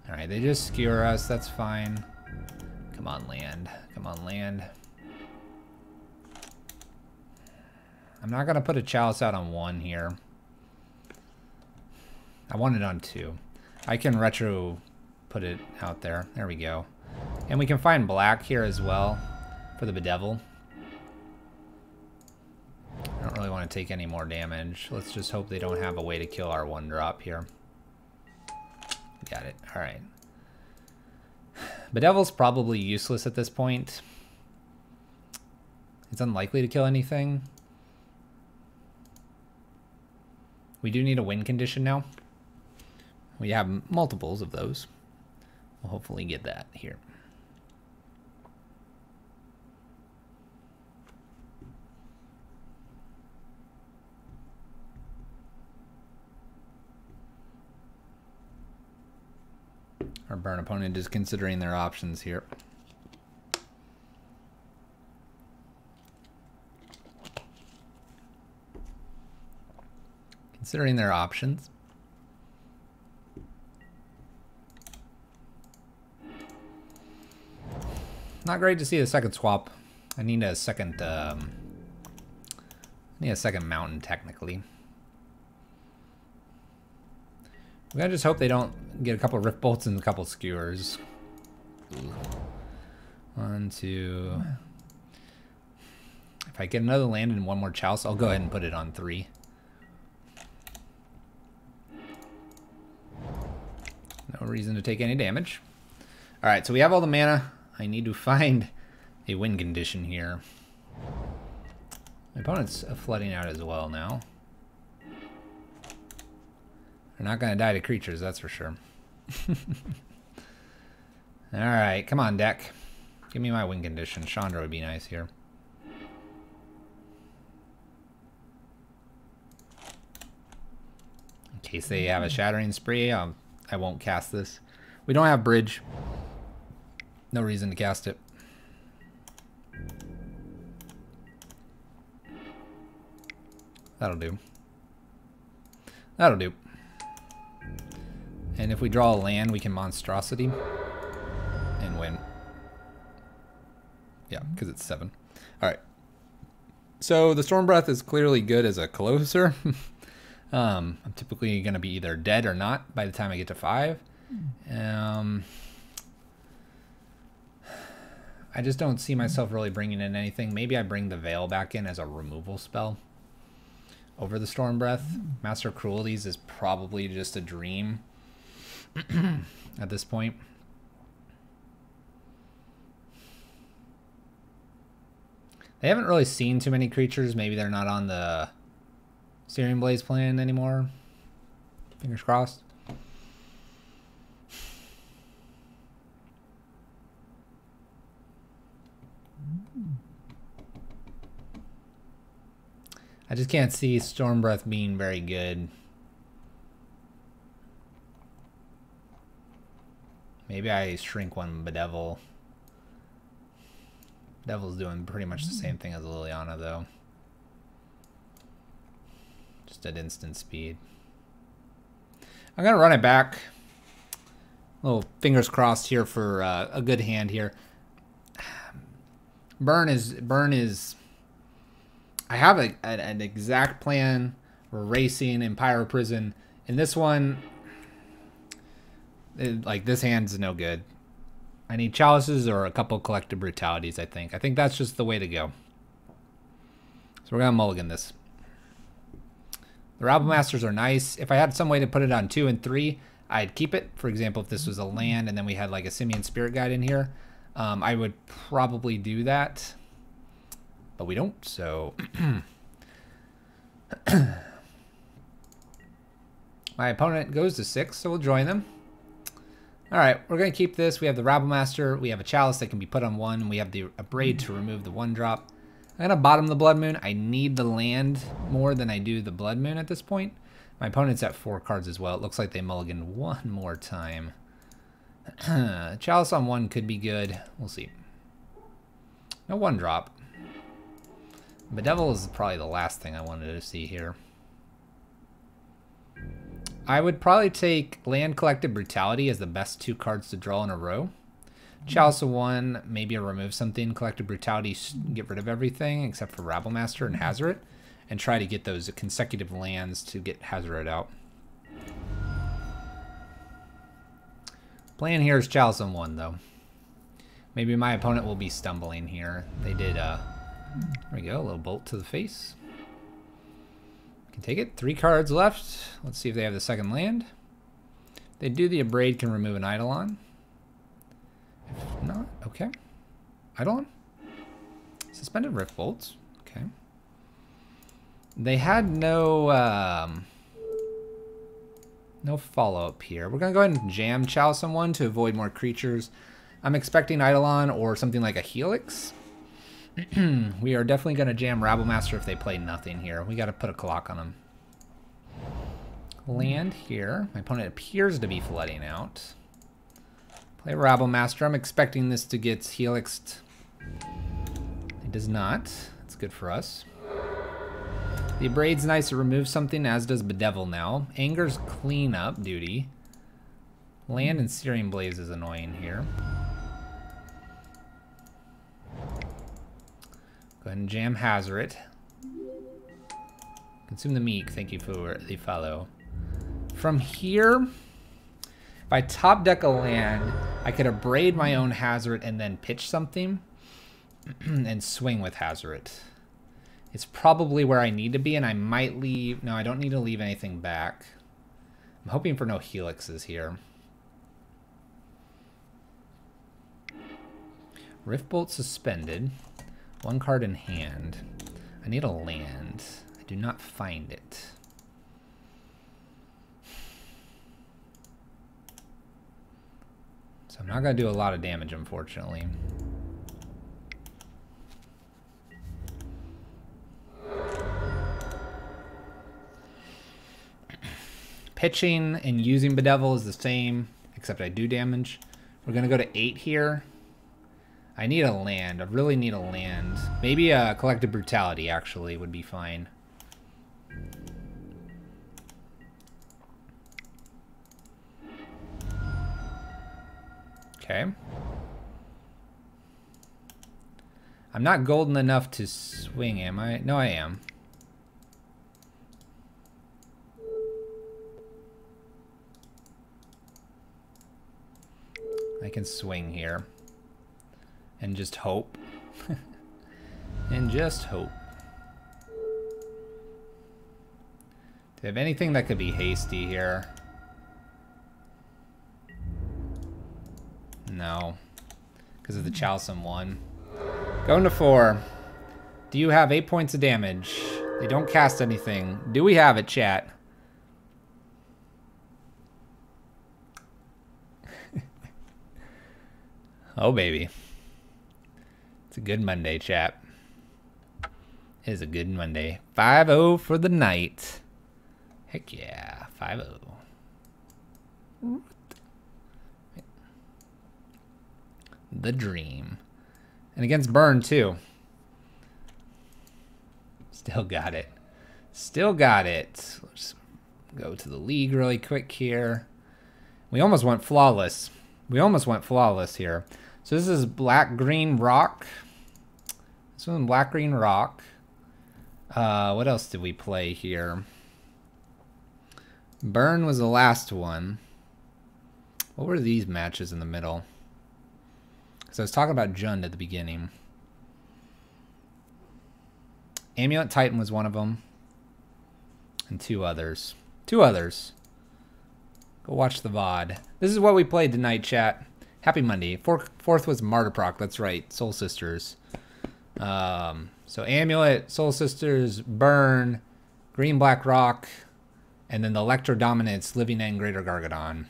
Alright, they just skewer us. That's fine. Come on, land. Come on, land. I'm not going to put a Chalice out on 1 here. I want it on 2. I can retro put it out there. There we go. And we can find black here as well for the Bedevil. I don't really want to take any more damage. Let's just hope they don't have a way to kill our 1-drop here. Got it. Alright. Bedevil's probably useless at this point. It's unlikely to kill anything. We do need a win condition now. We have multiples of those. We'll hopefully get that here. Our burn opponent is considering their options here. Considering their options. Not great to see the second swap. I need a second mountain technically. We gotta just hope they don't get a couple Rift Bolts and a couple Skewers. Ooh. 1, 2. If I get another land and 1 more Chalice, I'll go ahead and put it on 3. No reason to take any damage. Alright, so we have all the mana. I need to find a win condition here. My opponent's flooding out as well now. They're not going to die to creatures, that's for sure. Alright, come on, deck. Give me my win condition. Chandra would be nice here. In case they have a Shattering Spree, I won't cast this. We don't have Bridge. No reason to cast it. That'll do. That'll do. And if we draw a land, we can Monstrosity and win. Yeah, because it's 7. Alright. So the Storm Breath is clearly good as a closer. I'm typically going to be either dead or not by the time I get to 5. I just don't see myself really bringing in anything. Maybe I bring the Veil back in as a removal spell over the Storm Breath. Master of Cruelties is probably just a dream at this point. They haven't really seen too many creatures. Maybe they're not on the Searing Blaze plan anymore. Fingers crossed. I just can't see Storm Breath being very good. Maybe I shrink one Bedevil. Devil's doing pretty much the same thing as Liliana, though. Just at instant speed. I'm going to run it back. Little fingers crossed here for a good hand here. Burn is... I have an exact plan. We're racing in Pyro Prison. In this one, like, this hand's no good. I need Chalices or a couple Collective Brutalities, I think. I think that's just the way to go. So we're going to mulligan this. The Rabble Masters are nice. If I had some way to put it on 2 and 3, I'd keep it. For example, if this was a land and then we had like a Simian Spirit Guide in here, I would probably do that. But we don't, so... My opponent goes to 6, so we'll join them. Alright, we're going to keep this. We have the Rabble Master. We have a Chalice that can be put on 1. And we have the Braid to remove the 1-drop. I'm going to bottom the Blood Moon. I need the land more than I do the Blood Moon at this point. My opponent's at 4 cards as well. It looks like they mulligan one more time. Chalice on 1 could be good. We'll see. No 1-drop. Bedevil is probably the last thing I wanted to see here. I would probably take Land Collective Brutality as the best 2 cards to draw in a row. Chalice of 1, maybe remove something. Collective Brutality, get rid of everything except for Rabble Master and Hazoret. And try to get those consecutive lands to get Hazoret out. Plan here is Chalice on 1, though. Maybe my opponent will be stumbling here. They did, there we go, a little bolt to the face. Can take it. 3 cards left. Let's see if they have the second land. If they do, the Abrade can remove an Eidolon. If not, okay. Eidolon. Suspended Rift Bolts. Okay. They had no no follow-up here. We're going to go ahead and jam Chalice on 1 to avoid more creatures. I'm expecting Eidolon or something like a Helix. We are definitely going to jam Rabble Master if they play nothing here. We got to put a clock on them. Land here. My opponent appears to be flooding out. Play Rabble Master. I'm expecting this to get Helixed. It does not. That's good for us. The Abrade's nice to remove something, as does Bedevil now. Anger's cleanup duty. Land and Searing Blaze is annoying here. Go ahead and jam Hazoret. Consume the Meek. Thank you for the follow. From here, if I top deck a land, I could Abrade my own Hazoret and then pitch something and swing with Hazoret. It's probably where I need to be, and I might leave... No, I don't need to leave anything back. I'm hoping for no Helixes here. Riftbolt suspended. 1 card in hand. I need a land. I do not find it. So I'm not going to do a lot of damage, unfortunately. Pitching and using Bedevil is the same, except I do damage. We're going to go to 8 here. I need a land. I really need a land. Maybe a Collective Brutality, actually, would be fine. Okay. I'm not golden enough to swing, am I? No, I am. I can swing here. And just hope. And just hope. Do I have anything that could be hasty here? No. Because of the Chalcem one. Going to 4. Do you have 8 points of damage? They don't cast anything. Do we have it, chat? Oh, baby. It's a good Monday, chat. It is a good Monday. 5-0 for the night. Heck yeah. 5-0. The dream. And against Burn, too. Still got it. Still got it. Let's go to the league really quick here. We almost went flawless. We almost went flawless here. So this is black-green rock. This one, black-green rock. What else did we play here? Burn was the last one. What were these matches in the middle? So I was talking about Jund at the beginning. Amulet Titan was one of them. And 2 others. 2 others. Go watch the VOD. This is what we played tonight, chat. Happy Monday. Fourth was Martyr Proc. That's right. Soul Sisters. So Amulet, Soul Sisters, Burn, Green Black Rock, and then the Electro Dominance, Living End, Greater Gargadon.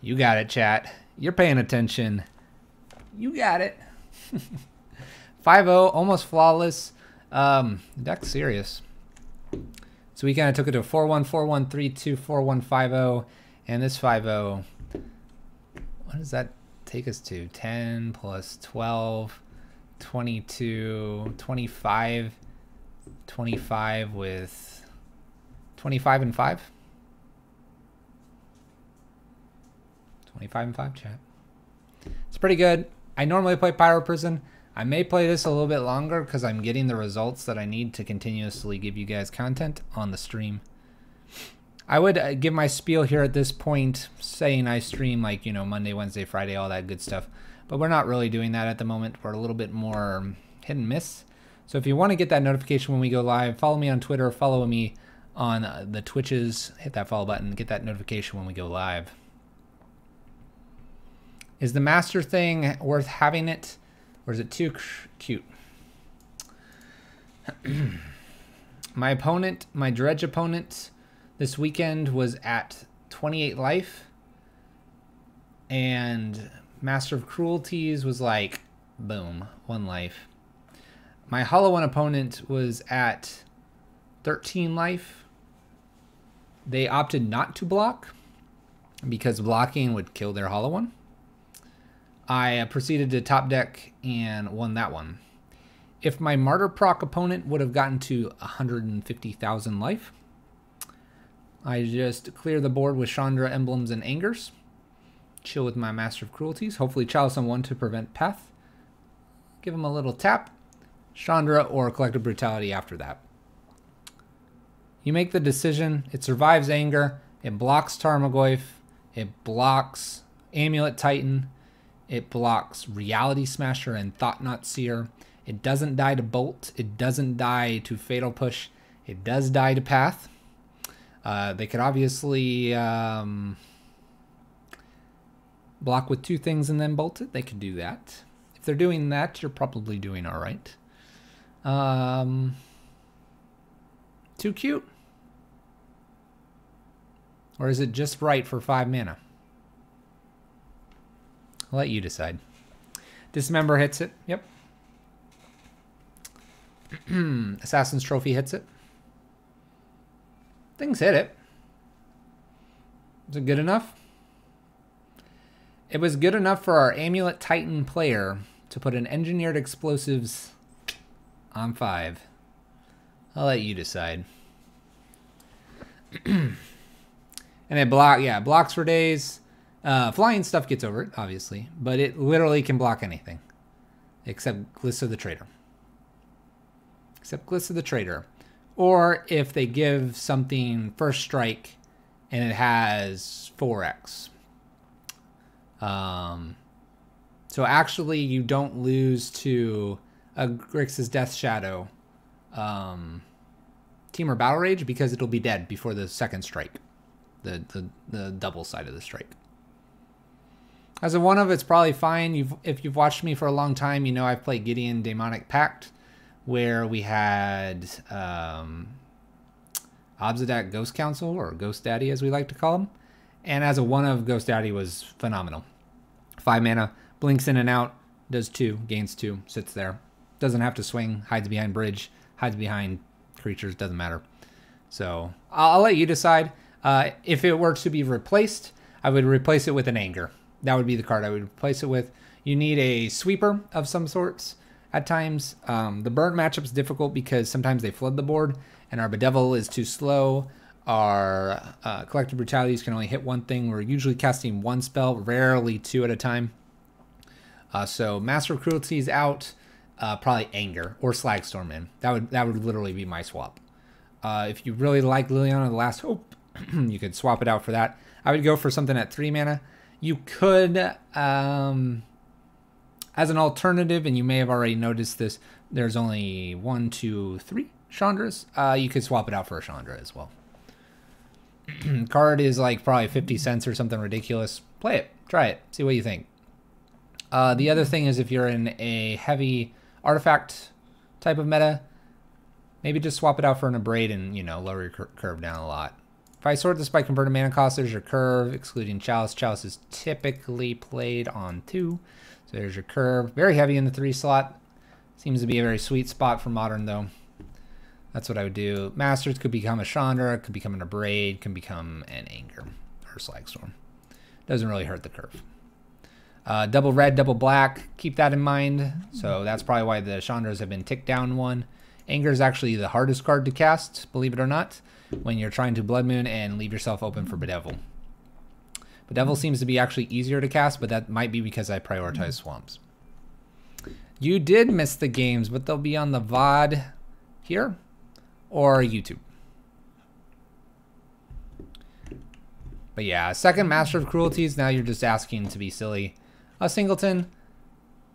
You got it, chat. You're paying attention. You got it. 5-0, almost flawless. The deck's serious. So we kind of took it to a 4-1, 4-1, 3-2, 4-1, 5-0. And this 5-0, what does that take us to? 10 plus 12, 22, 25, 25 with 25 and 5? 25 and 5, chat. It's pretty good. I normally play Pyro Prison. I may play this a little bit longer because I'm getting the results that I need to continuously give you guys content on the stream. I would give my spiel here at this point, saying I stream like, you know, Monday, Wednesday, Friday, all that good stuff. But we're not really doing that at the moment. We're a little bit more hit and miss. So if you want to get that notification when we go live, follow me on Twitter, follow me on the Twitches, hit that follow button, get that notification when we go live. Is the master thing worth having it, or is it too cute? My opponent, my Dredge opponent, this weekend was at 28 life, and Master of Cruelties was like, boom, 1 life. My Hollow One opponent was at 13 life. They opted not to block because blocking would kill their Hollow One. I proceeded to top deck and won that one. If my Martyr Proc opponent would have gotten to 150,000 life, I just clear the board with Chandra, Emblems, and Angers. Chill with my Master of Cruelties. Hopefully Chalice on 1 to prevent Path. Give him a little tap. Chandra or Collective Brutality after that. You make the decision. It survives Anger. It blocks Tarmogoyf. It blocks Amulet Titan. It blocks Reality Smasher and Thought-Knot Seer. It doesn't die to Bolt. It doesn't die to Fatal Push. It does die to Path. They could obviously block with 2 things and then bolt it. They could do that. If they're doing that, you're probably doing all right. Too cute? Or is it just right for 5 mana? I'll let you decide. Dismember hits it. Yep. Assassin's Trophy hits it. Things hit it. Is it good enough? It was good enough for our Amulet Titan player to put an engineered explosives on 5. I'll let you decide. And it blocks for days. Flying stuff gets over it, obviously, but it literally can block anything except Gliss of the Trader. Except Gliss of the Trader. Or if they give something first strike and it has 4x. So actually you don't lose to a Grixis Death Shadow Team or Battle Rage because it'll be dead before the second strike. The double side of the strike. As a 1-of, it's probably fine. If you've watched me for a long time, you know I've played Gideon Daemonic Pact, where we had Obsidian Ghost Council, or Ghost Daddy as we like to call him. And as a 1-of, Ghost Daddy was phenomenal. 5 mana, blinks in and out, does 2, gains 2, sits there. Doesn't have to swing, hides behind bridge, hides behind creatures, doesn't matter. So I'll let you decide. If it were to be replaced, I would replace it with an Anger. That would be the card I would replace it with. You need a sweeper of some sorts at times. The burn matchup's difficult because sometimes they flood the board, and our Bedevil is too slow. Our Collective Brutalities can only hit one thing. We're usually casting 1 spell, rarely 2 at a time. So Master of Cruelty is out. Probably Anger or Slagstorm in. That would literally be my swap. If you really like Liliana, the Last Hope, you could swap it out for that. I would go for something at 3 mana. You could, as an alternative, and you may have already noticed this, there's only 1, 2, 3 Chandras. You could swap it out for a Chandra as well. Card is like probably 50 cents or something ridiculous. Play it. Try it. See what you think. The other thing is if you're in a heavy artifact type of meta, maybe just swap it out for an Abrade and, you know, lower your curve down a lot. If I sort this by converted mana cost, there's your curve, excluding Chalice. Chalice is typically played on 2. So there's your curve. Very heavy in the 3 slot. Seems to be a very sweet spot for Modern, though. That's what I would do. Masters could become a Chandra, could become an Abrade, can become an Anger or Slagstorm. Doesn't really hurt the curve. Double red, double black. Keep that in mind. So that's probably why the Chandras have been ticked down 1. Anger is actually the hardest card to cast, believe it or not, when you're trying to Blood Moon and leave yourself open for Bedevil. Bedevil seems to be actually easier to cast, but that might be because I prioritize swamps. You did miss the games, but they'll be on the VOD here or YouTube. But yeah, second Master of Cruelties, now you're just asking to be silly. A Singleton,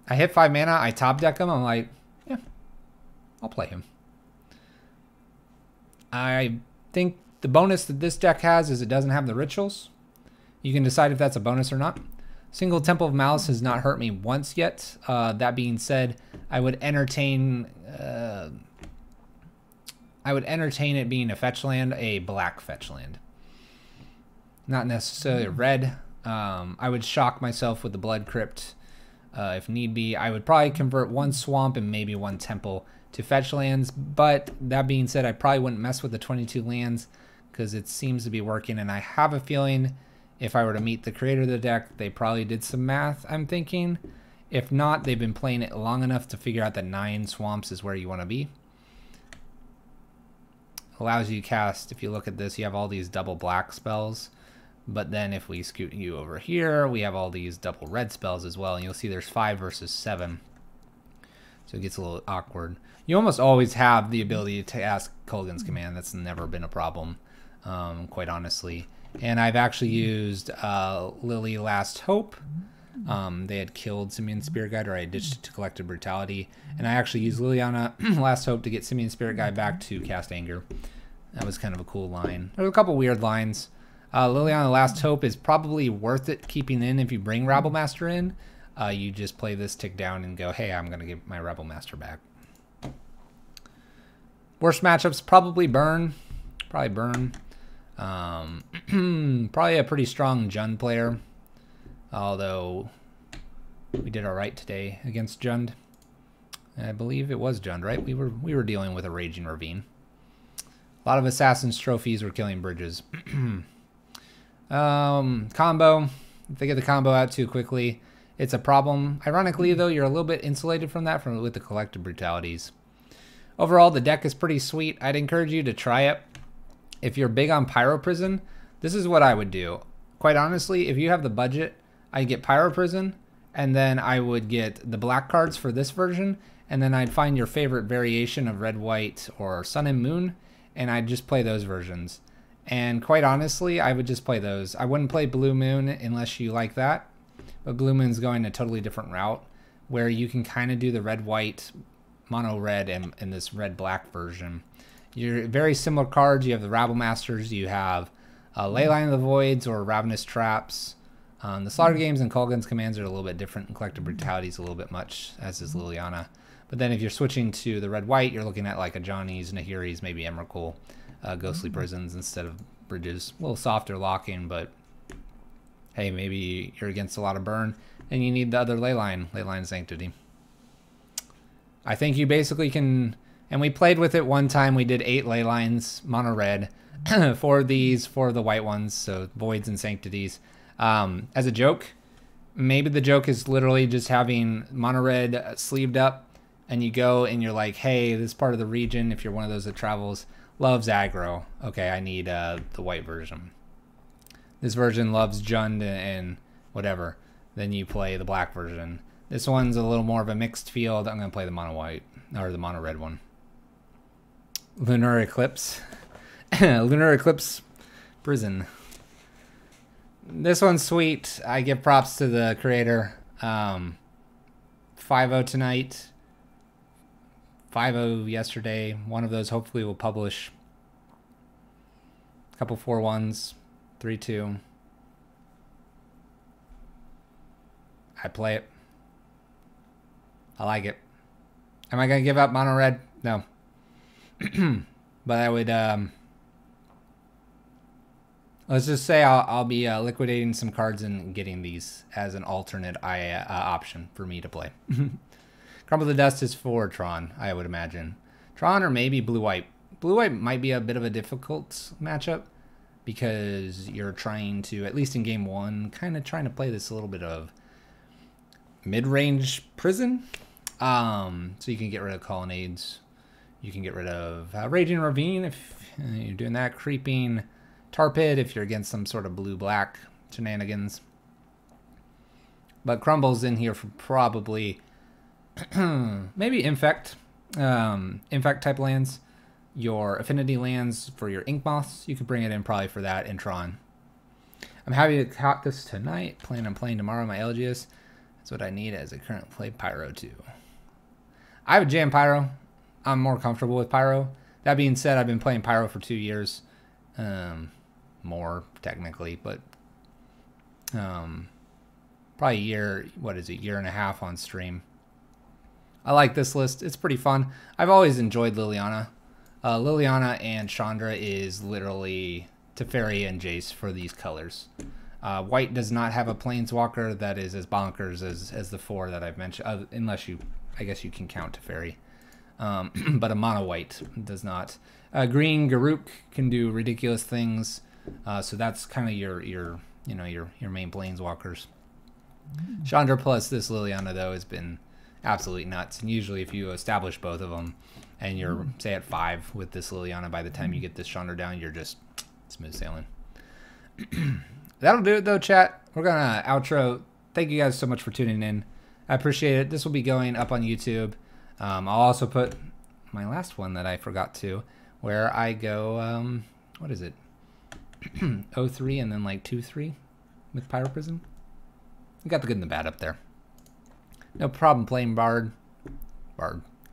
I hit 5 mana, I top deck him, I'm like, yeah, I'll play him. I think the bonus that this deck has is it doesn't have the rituals. You can decide if that's a bonus or not. Single Temple of Malice has not hurt me once yet. That being said, I would entertain it being a fetch land, a black fetch land. Not necessarily a red. I would shock myself with the Blood Crypt if need be. I would probably convert 1 swamp and maybe 1 temple to fetch lands, but that being said, I probably wouldn't mess with the 22 lands because it seems to be working, and I have a feeling if I were to meet the creator of the deck, they probably did some math, I'm thinking. If not, they've been playing it long enough to figure out that 9 swamps is where you want to be. Allows you to cast, if you look at this, you have all these double black spells. But then if we scoot you over here, we have all these double red spells as well. And you'll see there's 5 versus 7. So it gets a little awkward. You almost always have the ability to ask Kolaghan's Command. That's never been a problem, quite honestly. And I've actually used Lily Last Hope. They had killed Simian Spirit Guide, or I ditched it to Collective Brutality. And I actually used Liliana Last Hope to get Simian Spirit Guide back to cast Anger. That was kind of a cool line. There were a couple weird lines. Liliana Last Hope is probably worth it keeping in if you bring Rabblemaster in. you just play this tick down and go, hey, I'm going to give my Rebel Master back. Worst matchups, probably Burn. Probably Burn. Probably a pretty strong Jund player. Although we did all right today against Jund. I believe it was Jund, right? We were dealing with a Raging Ravine. A lot of Assassin's trophies were killing bridges. Combo. If they get the combo out too quickly, it's a problem. Ironically, though, you're a little bit insulated from that with the collective brutalities. Overall, the deck is pretty sweet. I'd encourage you to try it. If you're big on Pyro Prison, this is what I would do. Quite honestly, if you have the budget, I'd get Pyro Prison, and then I would get the black cards for this version, and then I'd find your favorite variation of Red, White, or Sun and Moon, and I'd just play those versions. And quite honestly, I would just play those. I wouldn't play Blue Moon unless you like that, but Blue Moon's going a totally different route, where you can kind of do the Red, White, Mono Red, and this Red, Black version. You're very similar cards. You have the Rabble Masters, you have Leyline of the Voids or Ravenous Traps. The Slaughter Games and Kulgan's commands are a little bit different, and Collective Brutality is a little bit much, as is Liliana. But then if you're switching to the Red-White, you're looking at like a Johnny's, Nahiri's, maybe Emrakul, Ghostly Prisons instead of Bridges. A little softer locking, but hey, maybe you're against a lot of burn, and you need the other Leyline Sanctity. I think you basically can... And we played with it one time. We did 8 ley lines, mono red, 4 of these, 4 of the white ones, so voids and sanctities. As a joke, maybe the joke is literally just having mono red sleeved up, and you go and you're like, hey, this part of the region, if you're one of those that travels, loves aggro. Okay, I need the white version. This version loves Jund and whatever. Then you play the black version. This one's a little more of a mixed field. I'm going to play the mono white, or the mono red one. Lunar Eclipse. Lunar Eclipse Prison. This one's sweet. I give props to the creator. 5-0 tonight. 5-0 yesterday. One of those hopefully will publish. A couple 4-1s. 3-2. I play it. I like it. Am I going to give up mono red? No. But I would, let's just say I'll be liquidating some cards and getting these as an alternate option for me to play. Crumble the Dust is for Tron, I would imagine. Tron or maybe Blue-White. Blue-White might be a bit of a difficult matchup because you're trying to, at least in game 1, kind of trying to play this a little bit of mid-range prison. So you can get rid of Colonnades. You can get rid of Raging Ravine if you're doing that. Creeping Tar Pit if you're against some sort of blue-black shenanigans. But Crumble's in here for probably maybe Infect. Infect type lands. Your Affinity lands for your Ink Moths. You could bring it in probably for that in Tron. I'm happy to caught this tonight. Plan on playing tomorrow my LGS. That's what I need as a current play Pyro 2. I would jam Pyro. I'm more comfortable with Pyro. That being said, I've been playing Pyro for 2 years. More, technically, but probably a year, what is it, year and a half on stream. I like this list. It's pretty fun. I've always enjoyed Liliana. Liliana and Chandra is literally Teferi and Jace for these colors. White does not have a Planeswalker that is as bonkers as the 4 that I've mentioned, unless you, I guess you can count Teferi. But a mono white does not. Green Garuk can do ridiculous things, so that's kind of your main planeswalkers. Chandra plus this Liliana though has been absolutely nuts. And usually, if you establish both of them, and you're say at 5 with this Liliana, by the time you get this Chandra down, you're just smooth sailing. That'll do it though, chat. We're gonna outro. Thank you guys so much for tuning in. I appreciate it. This will be going up on YouTube. I'll also put my last one that I forgot to, where I go, what is it? 0-3 and then like 2-3 with Pyro Prison. We got the good and the bad up there. No problem playing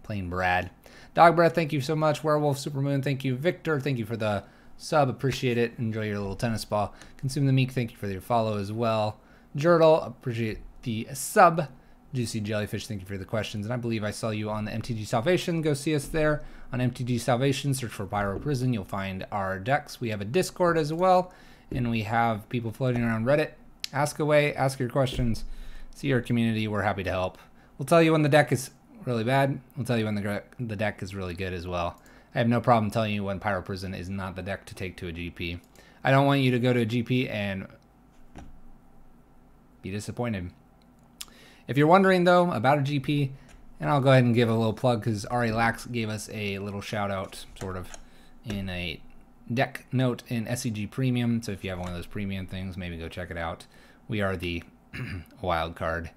playing Brad. Dog Breath, thank you so much. Werewolf Supermoon, thank you. Victor, thank you for the sub. Appreciate it. Enjoy your little tennis ball. Consume the Meek, thank you for your follow as well. Jurtle, appreciate the sub. Juicy Jellyfish, thank you for the questions. And I believe I saw you on the MTG Salvation. Go see us there on MTG Salvation. Search for Pyro Prison. You'll find our decks. We have a Discord as well. And we have people floating around Reddit. Ask away. Ask your questions. See our community. We're happy to help. We'll tell you when the deck is really bad. We'll tell you when the deck is really good as well. I have no problem telling you when Pyro Prison is not the deck to take to a GP. I don't want you to go to a GP and be disappointed. If you're wondering, though, about a GP, and I'll go ahead and give a little plug because Ari Lax gave us a little shout out, sort of, in a deck note in SCG Premium. So if you have one of those premium things, maybe go check it out. We are the wild card.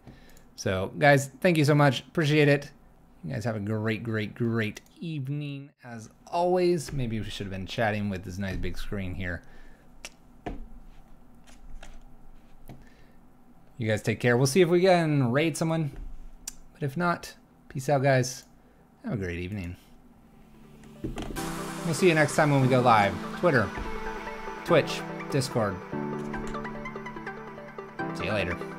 So, guys, thank you so much. Appreciate it. You guys have a great, great, great evening. As always, maybe we should have been chatting with this nice big screen here. You guys take care. We'll see if we can raid someone. But if not, peace out, guys. Have a great evening. We'll see you next time when we go live. Twitter, Twitch, Discord. See you later.